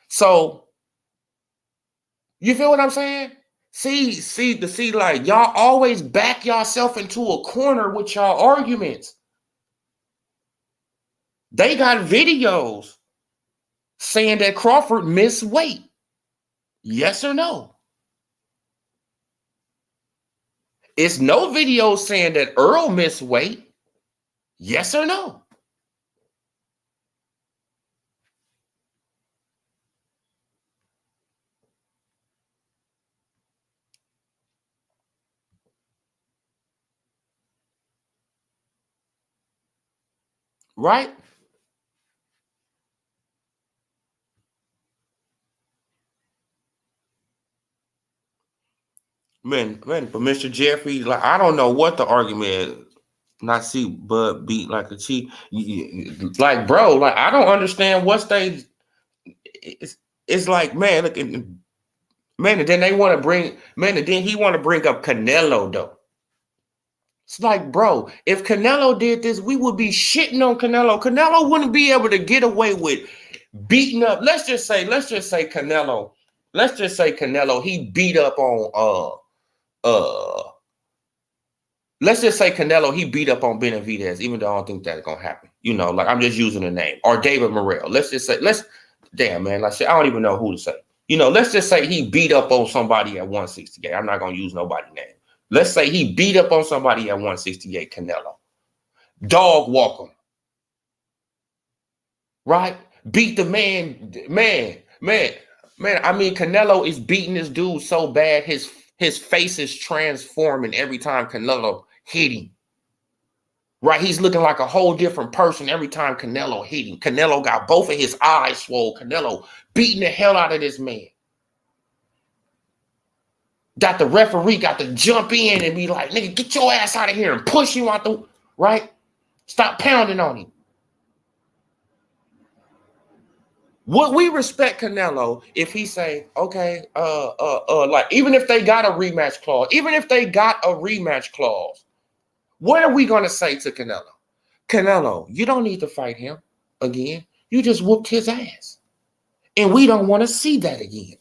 So, you feel what I'm saying? See, like, y'all always back yourself into a corner with y'all arguments. They got videos saying that Crawford missed weight. Yes or no? It's no video saying that Earl missed weight. Yes or no? Right? Man, but Mr. Jeffrey, like, I don't know what the argument is. Not see Bud beat like a cheat. Like, bro, like, I don't understand what stage. It's like, man, look, man, and then they want to bring, man, and then he want to bring up Canelo, though. It's like, bro, if Canelo did this, we would be shitting on Canelo. Canelo wouldn't be able to get away with beating up. Let's just say Canelo. Let's just say Canelo, he beat up on let's just say Canelo, he beat up on Benavidez, even though I don't think that's gonna happen. You know, like, I'm just using a name. Or David Morrell. Let's just say, damn, man, like, I don't even know who to say. You know, let's just say he beat up on somebody at 168. I'm not gonna use nobody's name. Let's say he beat up on somebody at 168, Canelo. Dog walk him. Right? Beat the man. I mean, Canelo is beating this dude so bad, his face is transforming every time Canelo hit him. Right? He's looking like a whole different person every time Canelo hit him. Canelo got both of his eyes swole. Canelo beating the hell out of this man. That the referee got to jump in and be like, nigga, get your ass out of here, and push him out the, right? Stop pounding on him. Would we respect Canelo if he say, okay, like, even if they got a rematch clause, what are we gonna say to Canelo? Canelo, you don't need to fight him again. You just whooped his ass. And we don't want to see that again.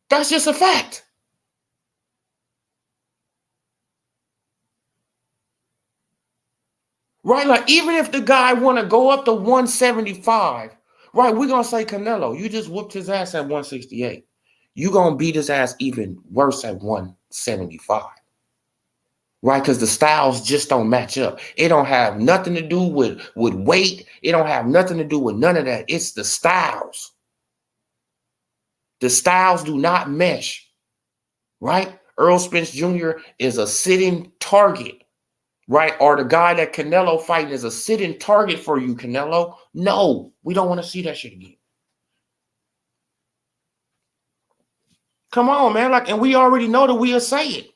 That's just a fact. Right? Like, even if the guy want to go up to 175, right, we're going to say, Canelo, you just whooped his ass at 168. You're going to beat his ass even worse at 175. Right? Because the styles just don't match up. It don't have nothing to do with weight. It don't have nothing to do with none of that. It's the styles. The styles do not mesh. Right? Earl Spence Jr. is a sitting target, right? Or the guy that Canelo fighting is a sitting target for you, Canelo. No, we don't want to see that shit again. Come on, man. Like, and we already know that we'll say it.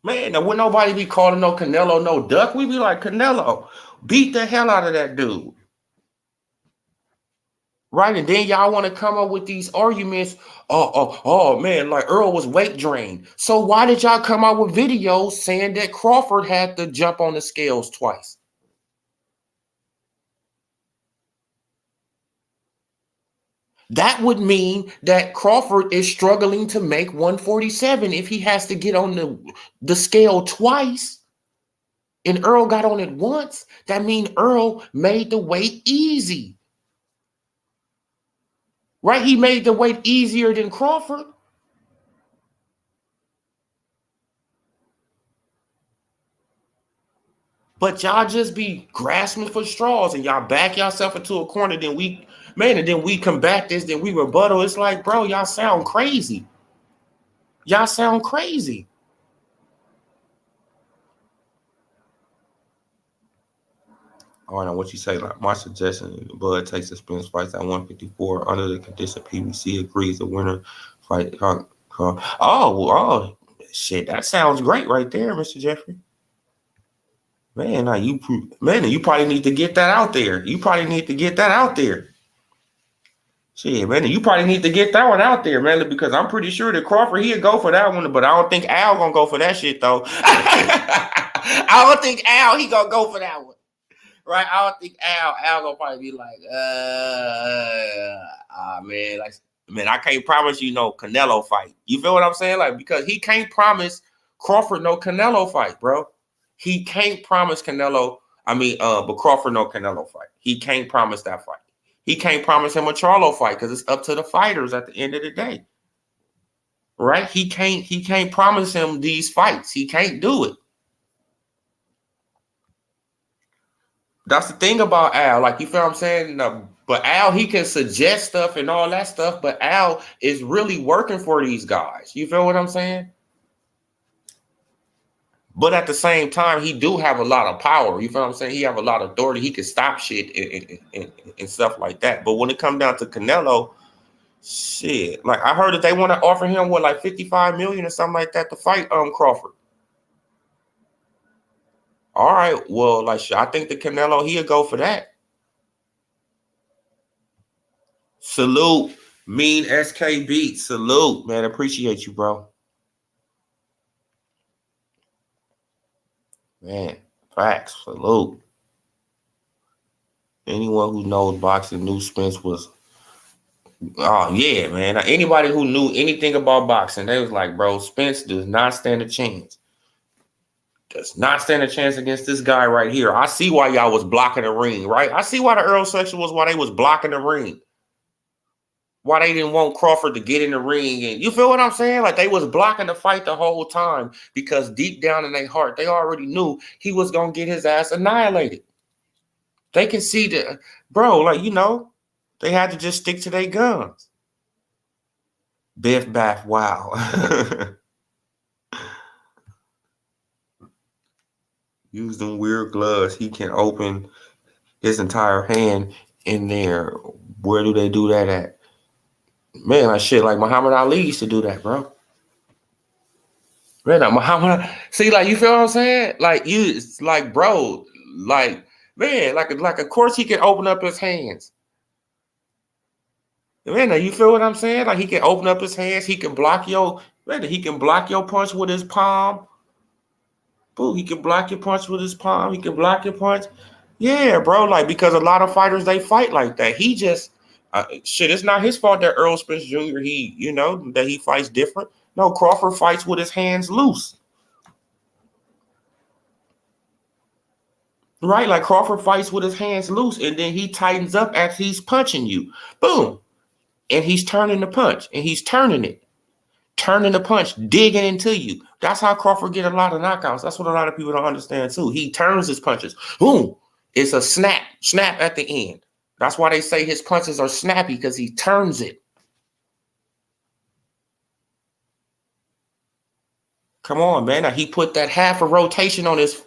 Man, now would nobody be calling no Canelo no duck? We be like, Canelo, beat the hell out of that dude. Right? And then y'all want to come up with these arguments. Oh, man, like Earl was weight drained. So why did y'all come out with videos saying that Crawford had to jump on the scales twice? That would mean that Crawford is struggling to make 147 if he has to get on the scale twice. And Earl got on it once. That means Earl made the weight easy. Right? He made the weight easier than Crawford. But y'all just be grasping for straws and y'all back yourself into a corner. Then we combat this, then we rebuttal. It's like, bro, y'all sound crazy. Y'all sound crazy. All right, now what you say? Like my suggestion, Bud takes the Spence fights at 154 under the condition PBC agrees the winner fight. Oh, shit, that sounds great right there, Mr. Jeffrey. Man, you probably need to get that out there. Shit, man, you probably need to get that one out there, man, because I'm pretty sure that Crawford, he'll go for that one, but I don't think Al gonna go for that shit, though. I don't think Al, he gonna go for that one. Right? I don't think Al gonna probably be like, man, I can't promise you no Canelo fight. You feel what I'm saying? Like, because he can't promise Crawford no Canelo fight, bro. He can't promise Canelo, but Crawford no Canelo fight. He can't promise that fight. He can't promise him a Charlo fight because it's up to the fighters at the end of the day. Right? He can't promise him these fights. He can't do it. That's the thing about Al. Like, you feel what I'm saying? No, but Al, he can suggest stuff and all that stuff, but Al is really working for these guys. You feel what I'm saying? But at the same time, he do have a lot of power. You feel what I'm saying? He have a lot of authority. He can stop shit and stuff like that. But when it comes down to Canelo, shit. Like, I heard that they want to offer him, like $55 million or something like that to fight Crawford. All right, well, like, I think the Canelo, he'll go for that. Salute, Mean SK Beat. Salute, man. Appreciate you, bro. Man, facts. Salute. Anyone who knows boxing knew Spence was. Oh, yeah, man. Anybody who knew anything about boxing, they was like, bro, Spence does not stand a chance. Does not stand a chance against this guy right here. I see why y'all was blocking the ring, right? I see why the Earl section was why they was blocking the ring. Why they didn't want Crawford to get in the ring. And you feel what I'm saying? Like, they was blocking the fight the whole time because deep down in their heart, they already knew he was going to get his ass annihilated. They can see that, bro, like, they had to just stick to their guns. Biff Baff, wow. Use them weird gloves. He can open his entire hand in there. Where do they do that at? Man, like Muhammad Ali used to do that, bro. Man, Muhammad, see, like, you feel what I'm saying? Like, it's like, bro, like, man, like, of course he can open up his hands. Man, you feel what I'm saying? Like, he can open up his hands. He can block your punch with his palm. Boo, he can block your punch with his palm. He can block your punch. Yeah, bro. Like, because a lot of fighters, they fight like that. He just, it's not his fault that Earl Spence Jr., that he fights different. No, Crawford fights with his hands loose. Right? Like, Crawford fights with his hands loose, and then he tightens up as he's punching you. Boom. And he's turning the punch, and he's turning it. Turning the punch, digging into you. That's how Crawford get a lot of knockouts. That's what a lot of people don't understand, too. He turns his punches. Boom. It's a snap at the end. That's why they say his punches are snappy, because he turns it. Come on, man. Now, he put that half a rotation on his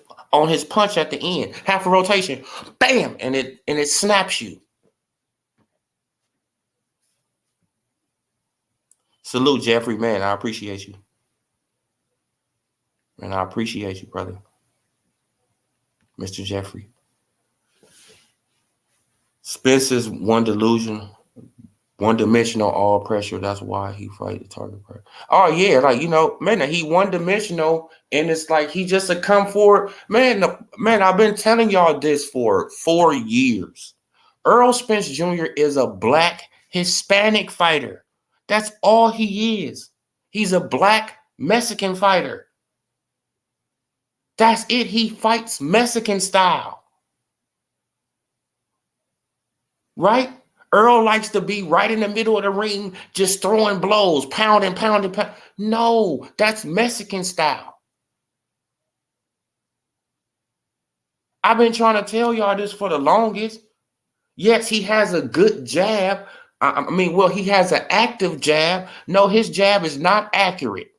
punch at the end. Half a rotation. Bam! And it snaps you. Salute, Jeffrey, man. I appreciate you. Man, I appreciate you, brother. Mr. Jeffrey. Spence is one-dimensional, all pressure. That's why he fight the target pressure. Oh, yeah. Like, man, he one-dimensional, and it's like he just a come forward. Man, I've been telling y'all this for 4 years. Errol Spence Jr. is a black Hispanic fighter. That's all he is. He's a black Mexican fighter. That's it. He fights Mexican style. Right? Earl likes to be right in the middle of the ring, just throwing blows, pounding. No, that's Mexican style. I've been trying to tell y'all this for the longest. Yes, he has a good jab. He has an active jab. No, his jab is not accurate.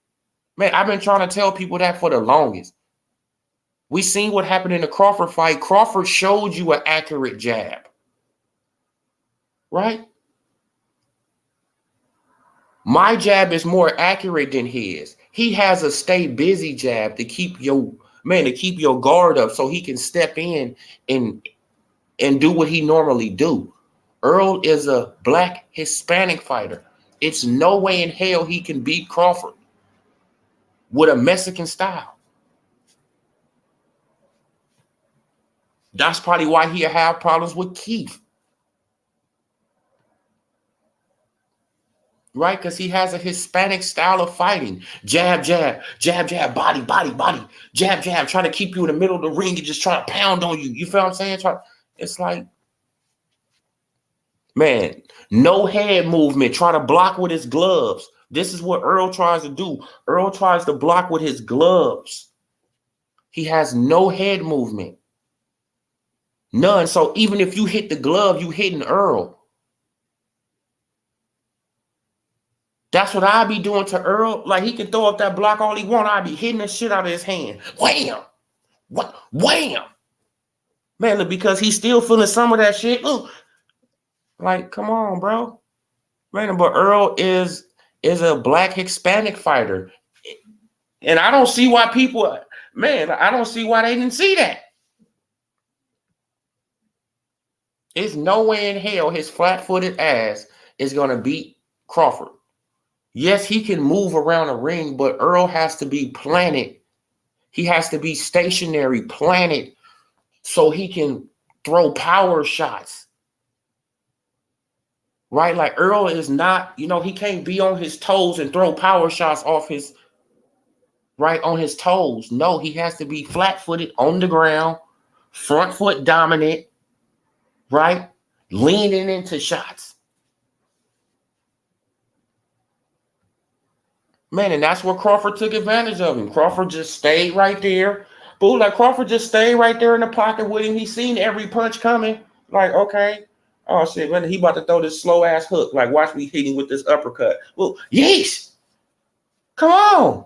Man, I've been trying to tell people that for the longest. We seen what happened in the Crawford fight. Crawford showed you an accurate jab. Right? My jab is more accurate than his. He has a stay busy jab to keep your guard up so he can step in and do what he normally do. Earl is a black Hispanic fighter. It's no way in hell he can beat Crawford with a Mexican style. That's probably why he'll have problems with Keith. Right? Because he has a Hispanic style of fighting. Jab, body, jab, trying to keep you in the middle of the ring and just try to pound on you. You feel what I'm saying? It's like, man, no head movement, try to block with his gloves. This is what Earl tries to do. Earl tries to block with his gloves. He has no head movement. None. So even if you hit the glove, you hitting Earl. That's what I be doing to Earl. Like, he can throw up that block all he want. I be hitting the shit out of his hand. Wham! What? Wham! Man, look, because he's still feeling some of that shit. Ooh. Like, come on, bro. Man, but Earl is a black Hispanic fighter. And I don't see why I don't see why they didn't see that. There's no way in hell his flat-footed ass is going to beat Crawford. Yes, he can move around a ring, but Earl has to be planted. He has to be stationary, planted, so he can throw power shots. Right? Like, Earl is not, he can't be on his toes and throw power shots on his toes. No, he has to be flat-footed on the ground, front foot dominant, right? Leaning into shots. Man, and that's what Crawford took advantage of him. Crawford just stayed right there. Crawford just stayed right there in the pocket with him. He seen every punch coming. Like, okay. Oh, shit, man, he about to throw this slow-ass hook. Like, watch me hit him with this uppercut. Well, yes. Come on.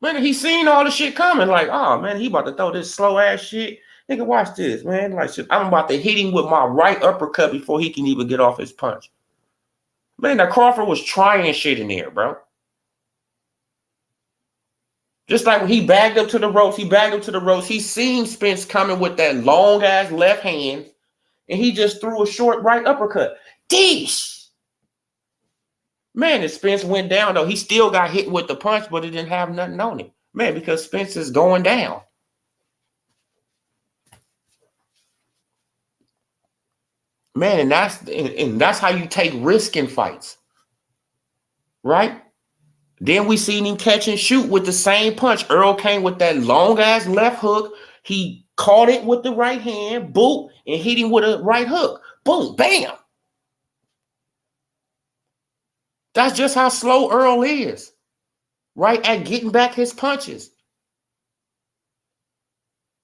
Man, he seen all the shit coming. Like, oh, man, he about to throw this slow-ass shit. Nigga, watch this, man. Like, shit, I'm about to hit him with my right uppercut before he can even get off his punch. Man, that Crawford was trying shit in there, bro. Just like when he bagged up to the ropes, he seen Spence coming with that long-ass left hand, and he just threw a short right uppercut. Deesh! Man, and Spence went down, though. He still got hit with the punch, but it didn't have nothing on it. Man, because Spence is going down. Man, and that's how you take risk in fights. Right? Then we seen him catch and shoot with the same punch. Earl came with that long-ass left hook. He caught it with the right hand, boom, and hit him with a right hook. Boom, bam. That's just how slow Earl is, right, at getting back his punches.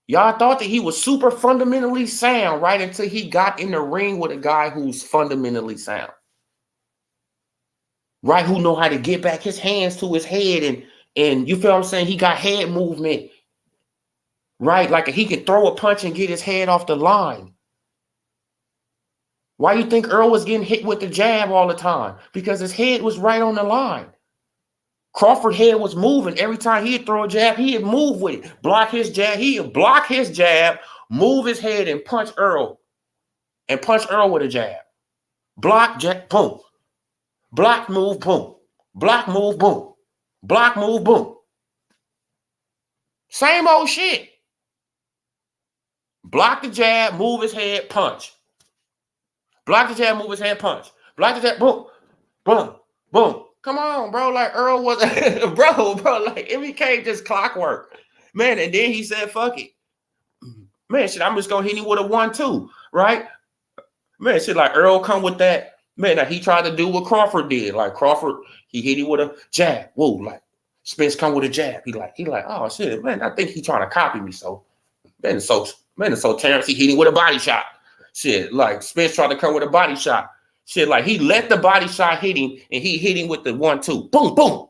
Y'all thought that he was super fundamentally sound, right, until he got in the ring with a guy who's fundamentally sound. Right, who know how to get back his hands to his head And you feel what I'm saying? He got head movement, right? Like he could throw a punch and get his head off the line. Why you think Earl was getting hit with the jab all the time? Because his head was right on the line. Crawford's head was moving. Every time he'd throw a jab, he'd move with it. Block his jab. He'd block his jab, move his head, and punch Earl. And punch Earl with a jab. Block, jab, boom. Block, move, boom. Block, move, boom. Block, move, boom. Same old shit. Block the jab, move his head, punch. Block the jab, move his head, punch. Block the jab, boom, boom, boom. Come on, bro. Like Earl was, bro. Like it became just clockwork, man. And then he said, "Fuck it, man. Shit, I'm just gonna hit him with a 1-2, right? Man, shit, like Earl come with that, man. Like he tried to do what Crawford did. Like Crawford, he hit him with a jab. Whoa, like Spence come with a jab. He like, oh shit, man. I think he trying to copy me. So, man, so Terrence, he hit him with a body shot. Shit, like Spence tried to come with a body shot. Shit, like he let the body shot hit him, and he hit him with the 1-2. Boom, boom.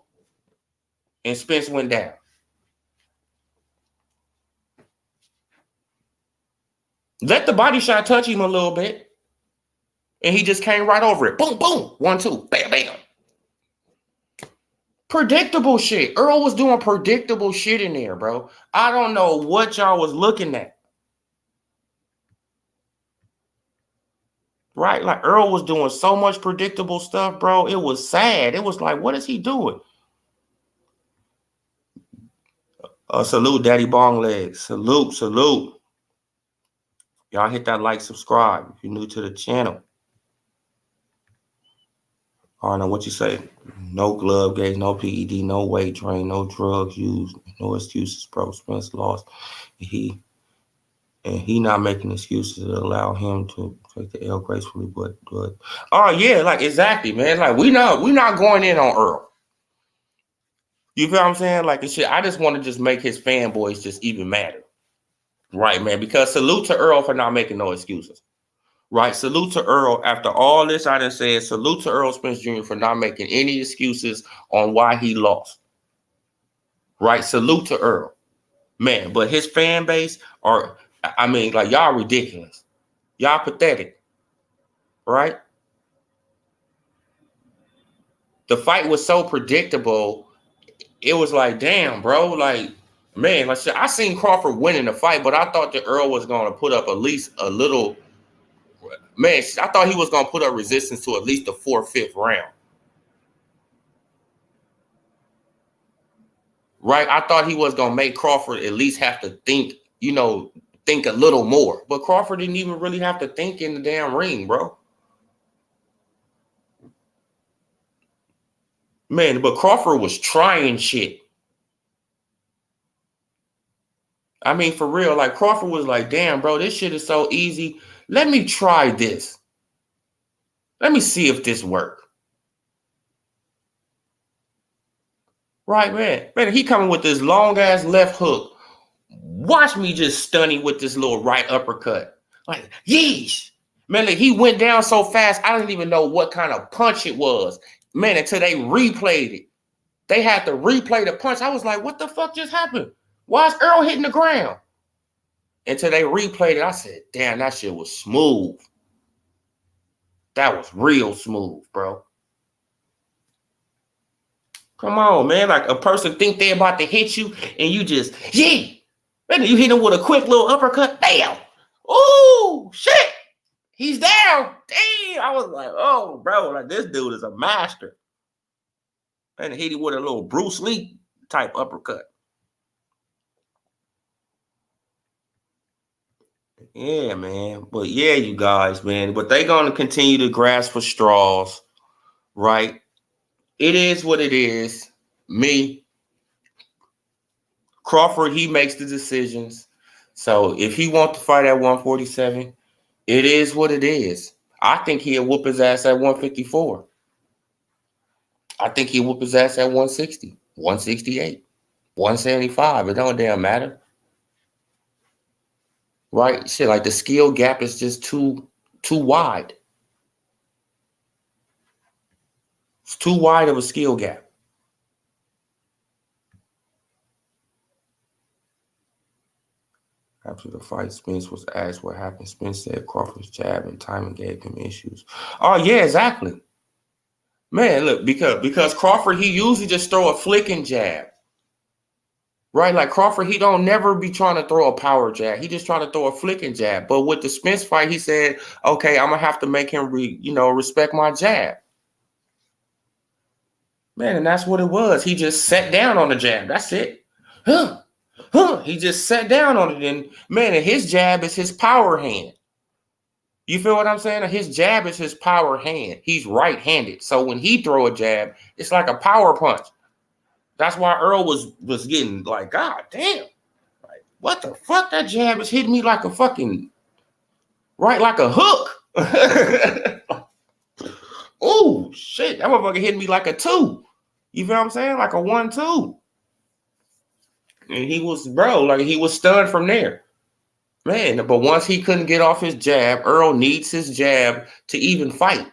And Spence went down. Let the body shot touch him a little bit. And he just came right over it. Boom, boom. 1-2. Bam, bam. Predictable shit. Earl was doing predictable shit in there, bro. I don't know what y'all was looking at. Right? Like Earl was doing so much predictable stuff, bro. It was sad. It was like, what is he doing? Salute, Daddy Bong Legs. Salute. Y'all hit that like, subscribe if you're new to the channel. I don't know what you say. No glove gauge, no PED, no weight train, no drugs used, no excuses, bro. Spence lost. He not making excuses that allow him to take the L gracefully, but oh yeah, like exactly, man. Like we not going in on Earl. You feel what I'm saying? Like shit, I just want to just make his fanboys just even madder. Right, man. Because salute to Earl for not making no excuses. Right. Salute to Earl. After all this I done said, salute to Earl Spence Jr. for not making any excuses on why he lost. Right. Salute to Earl. Man, but his fan base are, I mean, like y'all ridiculous. Y'all pathetic. Right? The fight was so predictable. It was like, damn, bro. Like, man, like I seen Crawford winning the fight, but I thought that Earl was going to put up at least a little. Man, I thought he was going to put up resistance to at least the 4th, 5th round. Right? I thought he was going to make Crawford at least have to think, think a little more. But Crawford didn't even really have to think in the damn ring, bro. Man, but Crawford was trying shit. I mean, for real, like Crawford was like, damn, bro, this shit is so easy. Let me try this. Let me see if this works. Right, man. Man, he coming with this long-ass left hook. Watch me just stun him with this little right uppercut. Like, yeesh. Man, like, he went down so fast, I didn't even know what kind of punch it was. Man, until they replayed it. They had to replay the punch. I was like, what the fuck just happened? Why is Earl hitting the ground? Until they replayed it, I said, damn, that shit was smooth. That was real smooth, bro. Come on, man. Like a person think they're about to hit you and you just, yeah. Man, you hit him with a quick little uppercut. Bam. Ooh, shit. He's down. Damn. I was like, oh, bro, like this dude is a master. And hit him with a little Bruce Lee type uppercut. Yeah, man. But yeah, you guys, man. But they're going to continue to grasp for straws, right? It is what it is. Me, Crawford, he makes the decisions. So if he wants to fight at 147, it is what it is. I think he'll whoop his ass at 154. I think he'll whoop his ass at 160, 168, 175. It don't damn matter. Right? Shit, like the skill gap is just too wide. It's too wide of a skill gap. After the fight, Spence was asked what happened. Spence said Crawford's jab and timing gave him issues. Oh, yeah, exactly. Man, look, because Crawford, he usually just throw a flicking jab. Right? Like Crawford, he don't never be trying to throw a power jab. He just trying to throw a flicking jab. But with the Spence fight, he said, okay, I'm going to have to make him, respect my jab. Man, and that's what it was. He just sat down on the jab. That's it. He just sat down on it. And, man, and his jab is his power hand. You feel what I'm saying? His jab is his power hand. He's right-handed. So when he throw a jab, it's like a power punch. That's why Earl was getting like, God damn. Like, what the fuck? That jab is hitting me like a fucking, right, like a hook. Oh, shit. That motherfucker hitting me like a 2. You feel what I'm saying? Like a 1-2. And he was, like he was stunned from there. Man, but once he couldn't get off his jab, Earl needs his jab to even fight.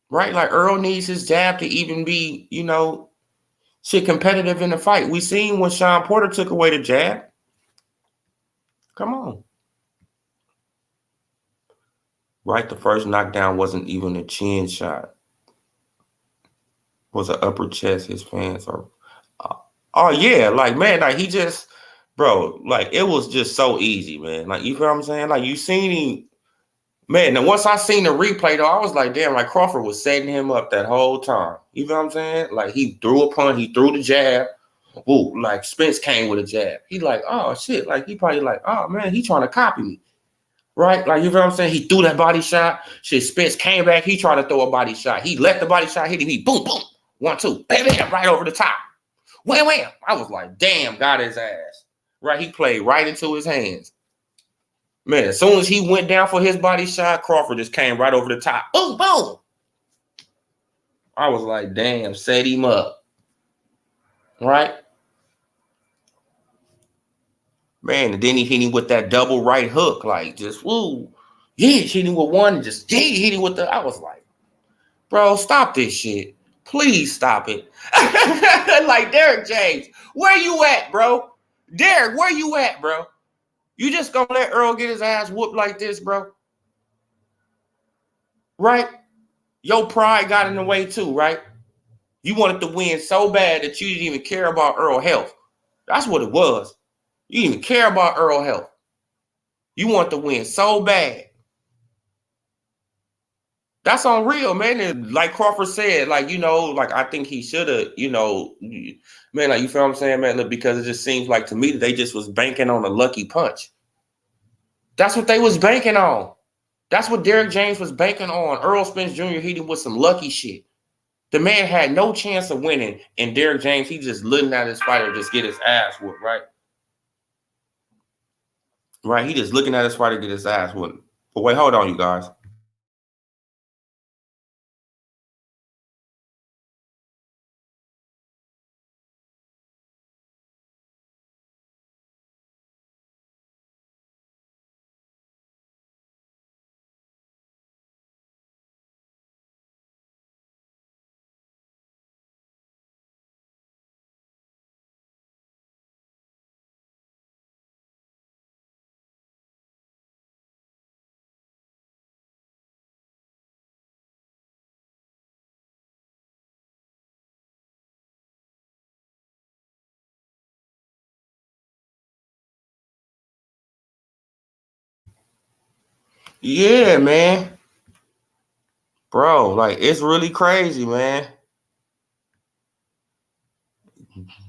Right? Like Earl needs his jab to even be, competitive in the fight. We seen when Sean Porter took away the jab. Come on. Right? The first knockdown wasn't even a chin shot. It was an upper chest. His fans are. Oh, yeah. Like, man, like he just, bro, like it was just so easy, man. Like, you feel what I'm saying? Like, you seen him. Man, and once I seen the replay, though, I was like, damn, like Crawford was setting him up that whole time. You feel what I'm saying? Like, he threw a punch, he threw the jab. Ooh, like Spence came with a jab. He like, oh, shit. Like, he probably like, oh, man, he trying to copy me. Right? Like, you feel what I'm saying? He threw that body shot. Shit, Spence came back. He tried to throw a body shot. He let the body shot hit him. He boom, boom. 1-2. Bam, bam, right over the top. Wham, wham. I was like, damn, got his ass. Right? He played right into his hands. Man, as soon as he went down for his body shot, Crawford just came right over the top. Boom, boom. I was like, damn, set him up. Right? Man, and then he hit him with that double right hook. Like, just, woo. Yeah, hit him with one. Just, yeah, hit him with the. I was like, bro, stop this shit. Please stop it. Like, Derek James, where you at, bro? Derek, where you at, bro? You just gonna let Earl get his ass whooped like this, bro? Right? Your pride got in the way too, right? You wanted to win so bad that you didn't even care about Earl health. That's what it was. You didn't even care about Earl health. You want to win so bad. That's unreal, man. And like Crawford said, like, like I think he should have, man, like, you feel what I'm saying, man? Look, because it just seems like to me that they just was banking on a lucky punch. That's what they was banking on. That's what Derek James was banking on. Earl Spence Jr. hit him with some lucky shit. The man had no chance of winning, and Derek James, he just letting out his fighter just get his ass whooped, right? Right, he just looking at his fighter get his ass whooped. But wait, hold on, you guys. Yeah, man. Bro, like, it's really crazy, man.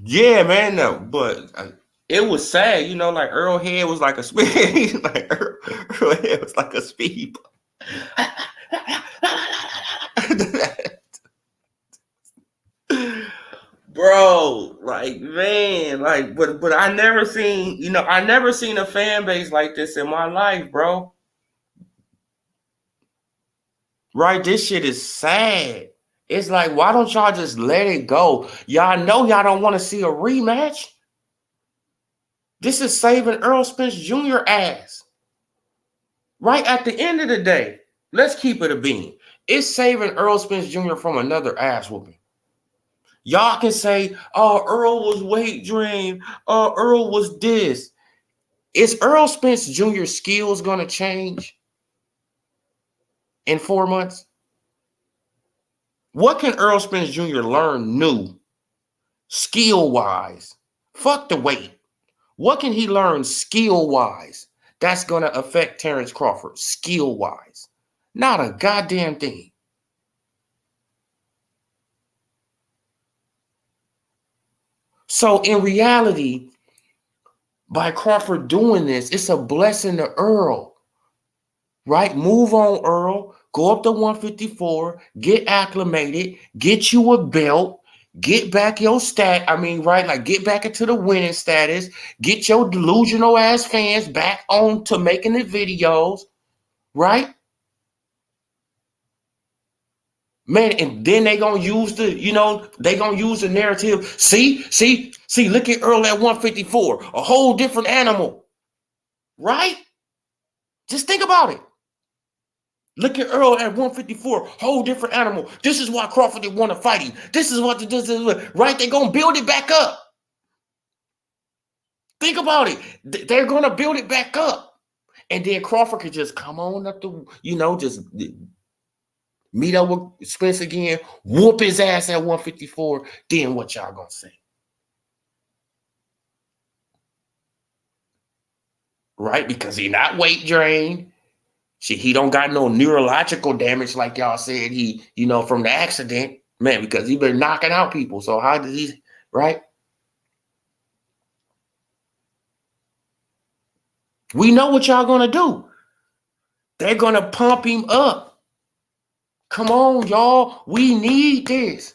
Yeah, man, no, but it was sad, like Earl head was like a speed, like Earl head was like a speed. Bro, like, man, like, but I never seen, I never seen a fan base like this in my life, bro. Right? This shit is sad. It's like, why don't y'all just let it go? Y'all know y'all don't want to see a rematch. This is saving Earl Spence Jr. ass. Right at the end of the day, let's keep it a bean. It's saving Earl Spence Jr. from another ass whooping. Y'all can say, oh, Earl was weight drained. Oh, Earl was this. Is Earl Spence Jr. skills going to change in 4 months? What can Earl Spence Jr. learn new, skill-wise? Fuck the weight. What can he learn skill-wise that's going to affect Terrence Crawford skill-wise? Not a goddamn thing. So in reality, by Crawford doing this, it's a blessing to Earl, right? Move on, Earl. Go up to 154, get acclimated, get you a belt, get back your right? Like get back into the winning status, get your delusional ass fans back on to making the videos, right? Man, and then they gonna use the narrative. See, look at Earl at 154, a whole different animal, right? Just think about it. Look at Earl at 154, whole different animal. This is why Crawford didn't want to fight him. This is right? They're gonna build it back up. Think about it. They're gonna build it back up. And then Crawford could just come on up to, just meet up with Spence again, whoop his ass at 154. Then what y'all gonna say? Right? Because he not weight drained. He don't got no neurological damage like y'all said from the accident. Man, because he been knocking out people. So how did he, right? We know what y'all gonna do. They're gonna pump him up. Come on, y'all. We need this.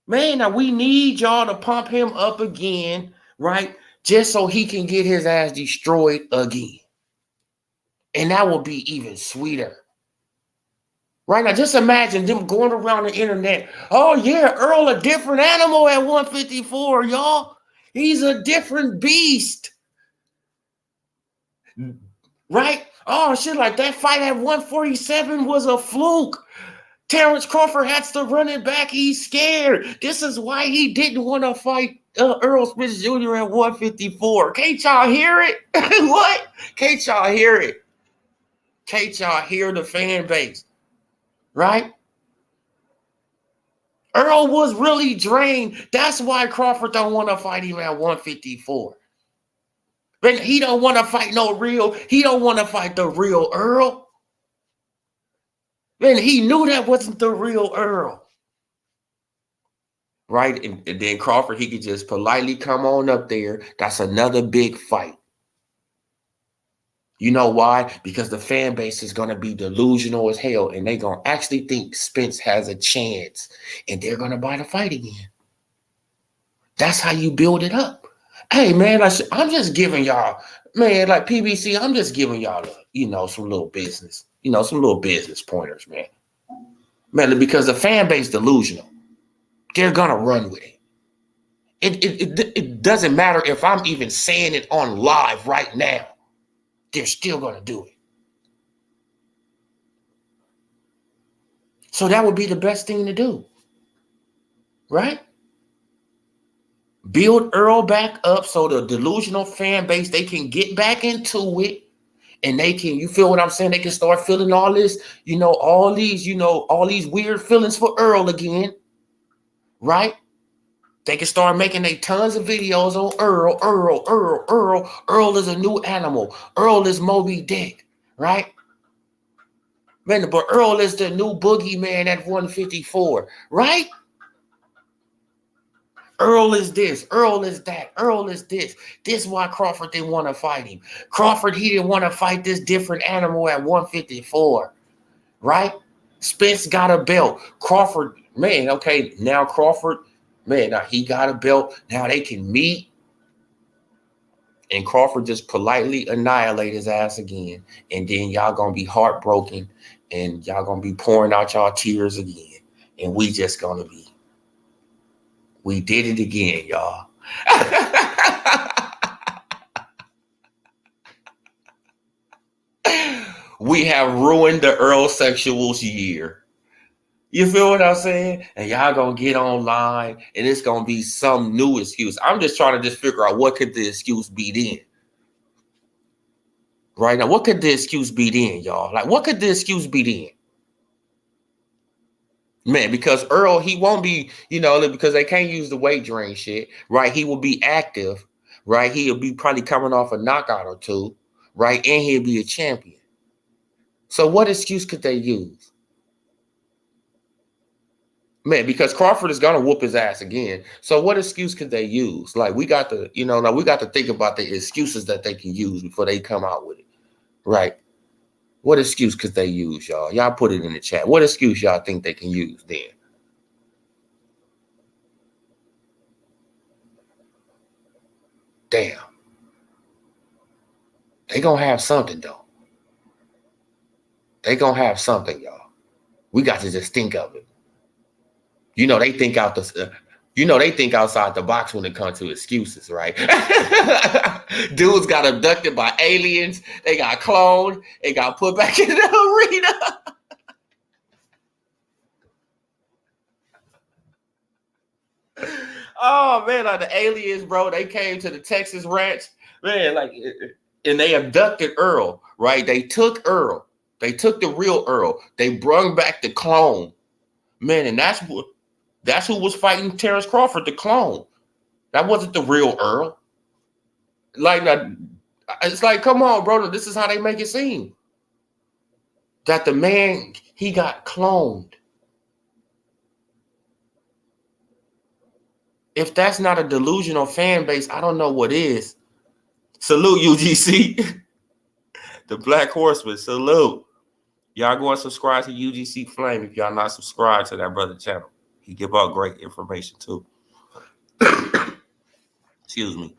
Man, now we need y'all to pump him up again, right? Just so he can get his ass destroyed again. And that will be even sweeter. Right now, just imagine them going around the internet. Oh, yeah, Earl, a different animal at 154, y'all. He's a different beast. Right? Oh, shit, like that fight at 147 was a fluke. Terrence Crawford has to run it back. He's scared. This is why he didn't want to fight Earl Spence Jr. at 154. Can't y'all hear it? What? Can't y'all hear it? Can't y'all hear the fan base? Right? Earl was really drained. That's why Crawford don't want to fight him at 154. But he don't want to fight he don't want to fight the real Earl. Man, he knew that wasn't the real Earl. Right? And then Crawford, he could just politely come on up there. That's another big fight. You know why? Because the fan base is going to be delusional as hell, and they're going to actually think Spence has a chance, and they're going to buy the fight again. That's how you build it up. Hey, man, I'm just giving y'all, man, like PBC, I'm just giving y'all, some little business, some little business pointers, man. Man, because the fan base delusional. They're going to run with it. It doesn't matter if I'm even saying it on live right now. They're still going to do it. So that would be the best thing to do. Right? Build Earl back up so the delusional fan base, they can get back into it. And they can, you feel what I'm saying? They can start feeling all this, all these weird feelings for Earl again. Right? They can start making tons of videos on Earl. Earl is a new animal. Earl is Moby Dick, right? Man, but Earl is the new boogeyman at 154, right? Earl is this. Earl is that. Earl is this. This is why Crawford didn't want to fight him. Crawford, he didn't want to fight this different animal at 154, right? Spence got a belt. Crawford, man, okay, now Crawford, man, now he got a belt. Now they can meet. And Crawford just politely annihilate his ass again. And then y'all going to be heartbroken. And y'all going to be pouring out y'all tears again. And we just going to be. We did it again, y'all. We have ruined the Earl Sexuals year. You feel what I'm saying? And y'all gonna get online and it's gonna be some new excuse. I'm just trying to just figure out what could the excuse be then. Right now, what could the excuse be then, y'all? Like, what could the excuse be then? Man, because Earl, he won't be, because they can't use the weight drain shit, right? He will be active, right? He'll be probably coming off a knockout or two, right? And he'll be a champion. So what excuse could they use? Man, because Crawford is gonna whoop his ass again. So what excuse could they use? Like we got to, we got to think about the excuses that they can use before they come out with it. Right. What excuse could they use, y'all? Y'all put it in the chat. What excuse y'all think they can use then? Damn. They gonna have something though. They gonna have something, y'all. We got to just think of it. They think out they think outside the box when it comes to excuses, right? Dudes got abducted by aliens. They got cloned. They got put back in the arena. Oh man, like the aliens, bro. They came to the Texas ranch, man. And they abducted Earl, right? They took Earl. They took the real Earl. They brought back the clone, man. And that's who was fighting Terrence Crawford, the clone. That wasn't the real Earl. It's like, come on, bro. This is how they make it seem. That the man, he got cloned. If that's not a delusional fan base, I don't know what is. Salute, UGC. The Black Horseman, salute. Y'all go and subscribe to UGC Flame if y'all not subscribed to that brother channel. He give out great information too. Excuse me.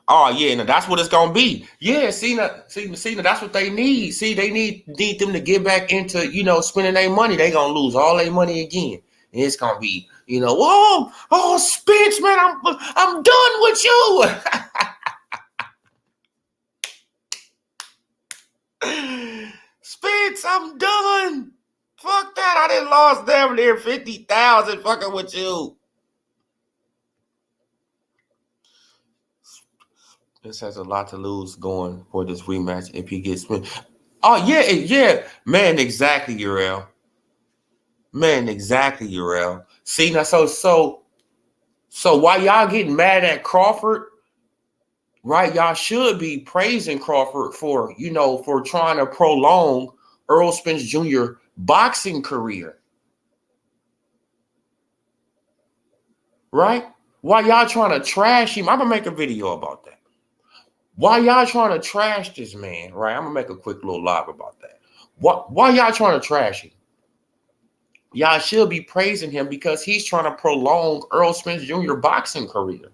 Oh yeah, now that's what it's gonna be. Yeah, see, that's what they need. See, they need them to get back into spending their money. They gonna lose all their money again, and it's gonna be Spence, man, I'm done with you. Spence, I'm done. Fuck that. I done lost damn near 50,000 fucking with you. This has a lot to lose going for this rematch if he gets win. Oh, yeah. Man, exactly, Urel. See, now, so while y'all getting mad at Crawford, right, y'all should be praising Crawford for trying to prolong Earl Spence Jr. boxing career. Right? Why y'all trying to trash him? I'm going to make a video about that. Why y'all trying to trash this man, right? I'm going to make a quick little live about that. Why y'all trying to trash him? Y'all should be praising him because he's trying to prolong Earl Spence Jr. boxing career.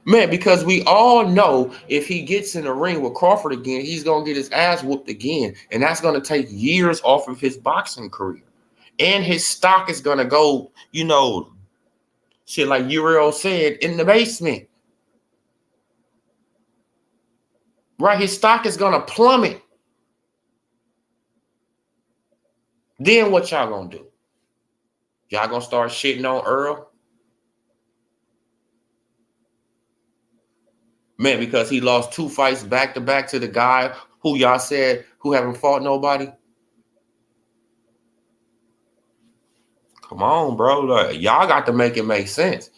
Man, because we all know if he gets in the ring with Crawford again, he's going to get his ass whooped again. And that's going to take years off of his boxing career. And his stock is going to go, shit like Uriel said, in the basement. Right? His stock is going to plummet. Then what y'all going to do? Y'all going to start shitting on Earl? Man, because he lost 2 fights back-to-back to the guy who y'all said who haven't fought nobody? Come on, bro. Y'all got to make it make sense.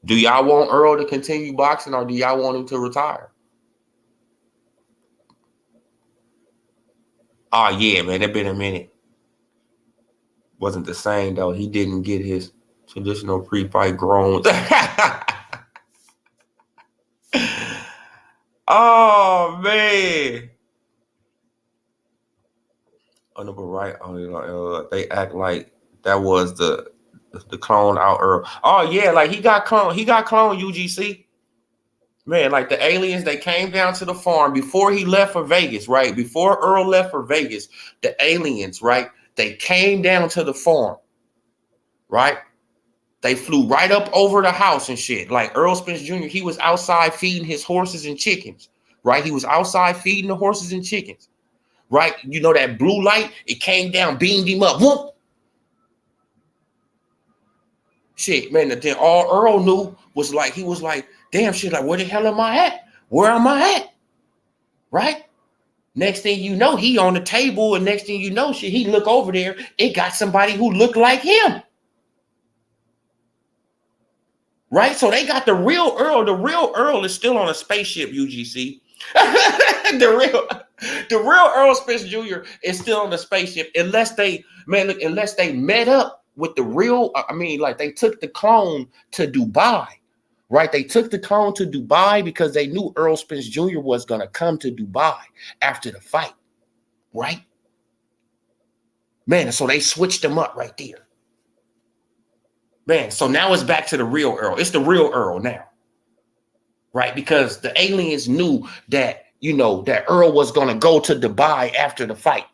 Do y'all want Earl to continue boxing or do y'all want him to retire? Oh, yeah, man. It's been a minute. Wasn't the same, though. He didn't get his traditional pre-fight groans. Oh, man. On the right, they act like that was the clone out Earl. Oh, yeah, like he got cloned. He got cloned, UGC. Man, like the aliens, they came down to the farm before he left for Vegas, right? Before Earl left for Vegas, the aliens, right? They came down to the farm, right? They flew right up over the house and shit. Like Earl Spence Jr., he was outside feeding his horses and chickens, right? He was outside feeding the horses and chickens, right? You know that blue light, it came down, beamed him up. Whoop. Shit, man, then all Earl knew was like, he was like, damn shit, like, where the hell am I at? Where am I at? Right? Next thing you know, he on the table, and next thing you know, shit, he look over there, it got somebody who looked like him. Right? So they got the real Earl. The real Earl is still on a spaceship, UGC. the real Earl Spence Jr. is still on the spaceship, unless they met up with the real, like they took the clone to Dubai. Right? They took the clone to Dubai because they knew Earl Spence Jr. was gonna come to Dubai after the fight. Right? Man, so they switched them up right there. Man, so now it's back to the real Earl. It's the real Earl now. Right? Because the aliens knew that, that Earl was going to go to Dubai after the fight.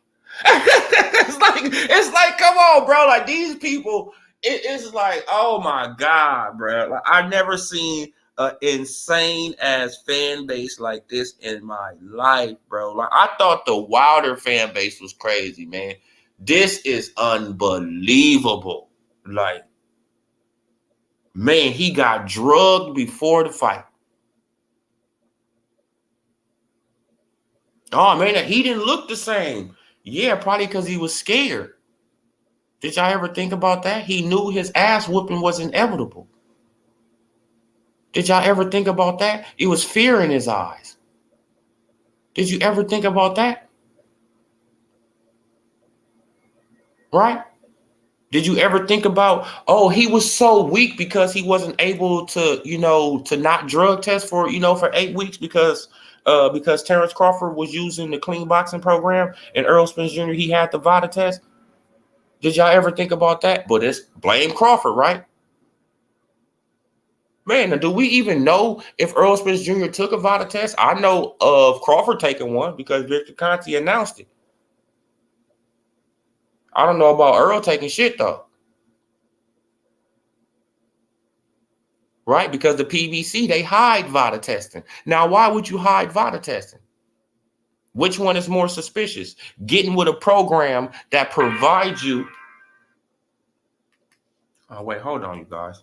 it's like, come on, bro. Like, these people, it's like, oh my God, bro. Like, I've never seen an insane ass fan base like this in my life, bro. Like, I thought the Wilder fan base was crazy, man. This is unbelievable. Like, man, he got drugged before the fight. Oh, man, he didn't look the same. Yeah, probably because he was scared. Did y'all ever think about that? He knew his ass whooping was inevitable. Did y'all ever think about that? It was fear in his eyes. Did you ever think about that? Right? Did you ever think about, oh, he was so weak because he wasn't able to, to not drug test for 8 weeks because Terrence Crawford was using the clean boxing program and Earl Spence Jr., he had the VADA test? Did y'all ever think about that? But it's blame Crawford, right? Man, do we even know if Earl Spence Jr. took a VADA test? I know of Crawford taking one because Victor Conte announced it. I don't know about Earl taking shit, though. Right? Because the PBC, they hide VADA testing. Now, why would you hide VADA testing? Which one is more suspicious? Getting with a program that provides you... Oh, wait, hold on, you guys.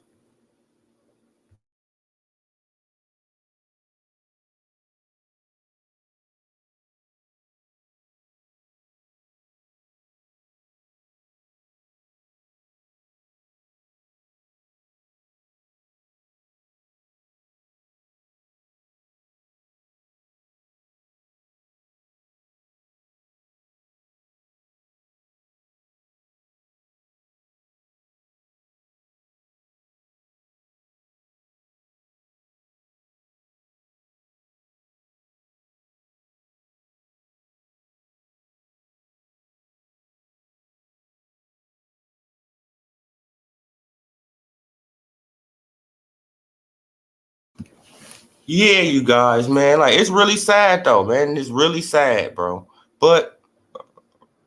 Yeah, you guys, man. Like, it's really sad, though, man. It's really sad, bro. But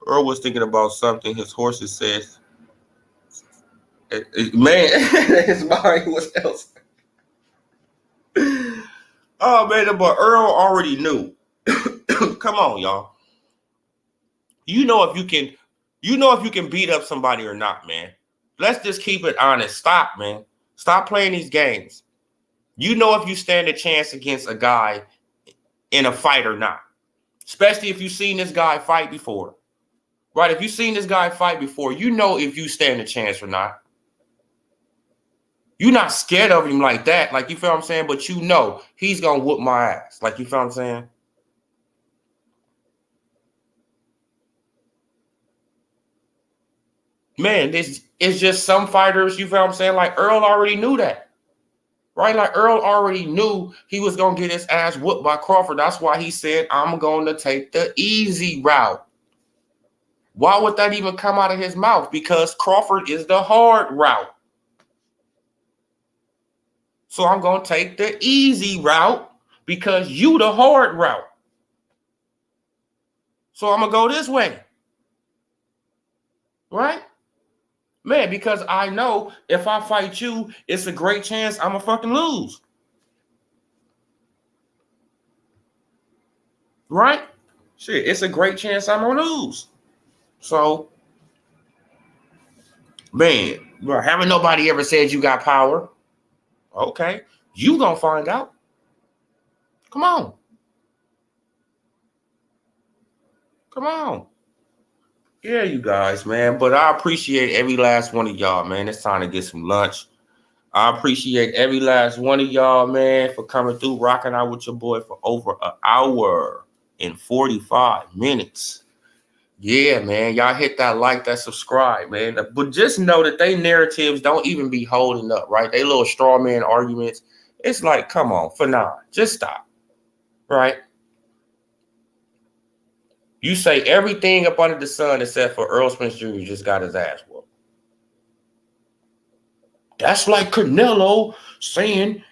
Earl was thinking about something. His horses said, man, his mind was else. Oh, man, but Earl already knew. Come on, y'all. You know if you can beat up somebody or not, man. Let's just keep it honest. Stop, man. Stop playing these games. You know if you stand a chance against a guy in a fight or not. Especially if you've seen this guy fight before. Right? If you've seen this guy fight before, you know if you stand a chance or not. You're not scared of him like that. Like, you feel what I'm saying? But you know he's going to whoop my ass. Like, you feel what I'm saying? Man, it's just some fighters, you feel what I'm saying? Like, Earl already knew that. Right? Like, Earl already knew he was going to get his ass whooped by Crawford. That's why he said, I'm going to take the easy route. Why would that even come out of his mouth? Because Crawford is the hard route. So I'm going to take the easy route because you the hard route. So I'm going to go this way. Right? Man, because I know if I fight you, it's a great chance I'm going to fucking lose. Right? shit, it's a great chance I'm gonna lose. So, man, bro, haven't nobody ever said you got power? Okay, you gonna find out. Come on. Come on. Yeah, you guys, man. But I appreciate every last one of y'all, man. It's time to get some lunch. I appreciate every last one of y'all, man, for coming through, rocking out with your boy for over an hour and 45 minutes. Yeah, man. Y'all hit that like, that subscribe, man. But just know that they narratives don't even be holding up, right? They little straw man arguments. It's like, come on, for now. Just stop. Right? You say everything up under the sun except for Earl Spence Jr. just got his ass whooped. That's like Canelo saying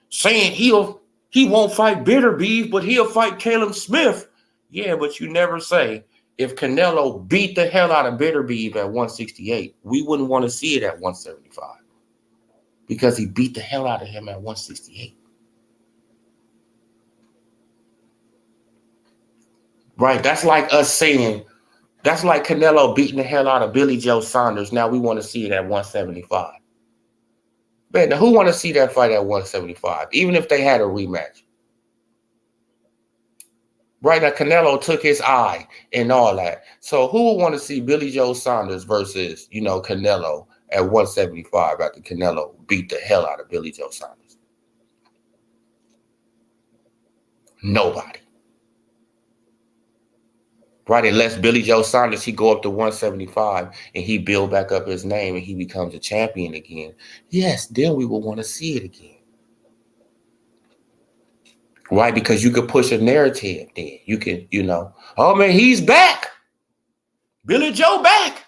he won't fight Bitter Beef, but he'll fight Caleb Smith. Yeah, but you never say if Canelo beat the hell out of Bitter Beef at 168, we wouldn't want to see it at 175 because he beat the hell out of him at 168. Right? That's like us saying, that's like Canelo beating the hell out of Billy Joe Saunders. Now we want to see it at 175. Man, now who want to see that fight at 175, even if they had a rematch? Right now, Canelo took his eye and all that. So who would want to see Billy Joe Saunders versus, Canelo at 175 after Canelo beat the hell out of Billy Joe Saunders? Nobody. Right, unless Billy Joe Saunders, he go up to 175 and he build back up his name and he becomes a champion again. Yes, then we will want to see it again. Right, because you could push a narrative then. You can, oh man, he's back. Billy Joe back.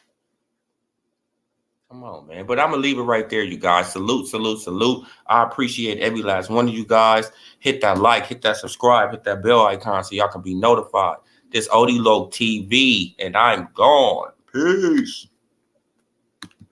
Come on, man. But I'm going to leave it right there, you guys. Salute, salute, salute. I appreciate every last one of you guys. Hit that like, hit that subscribe, hit that bell icon so y'all can be notified. This Odie Loc TV, and I'm gone. Peace.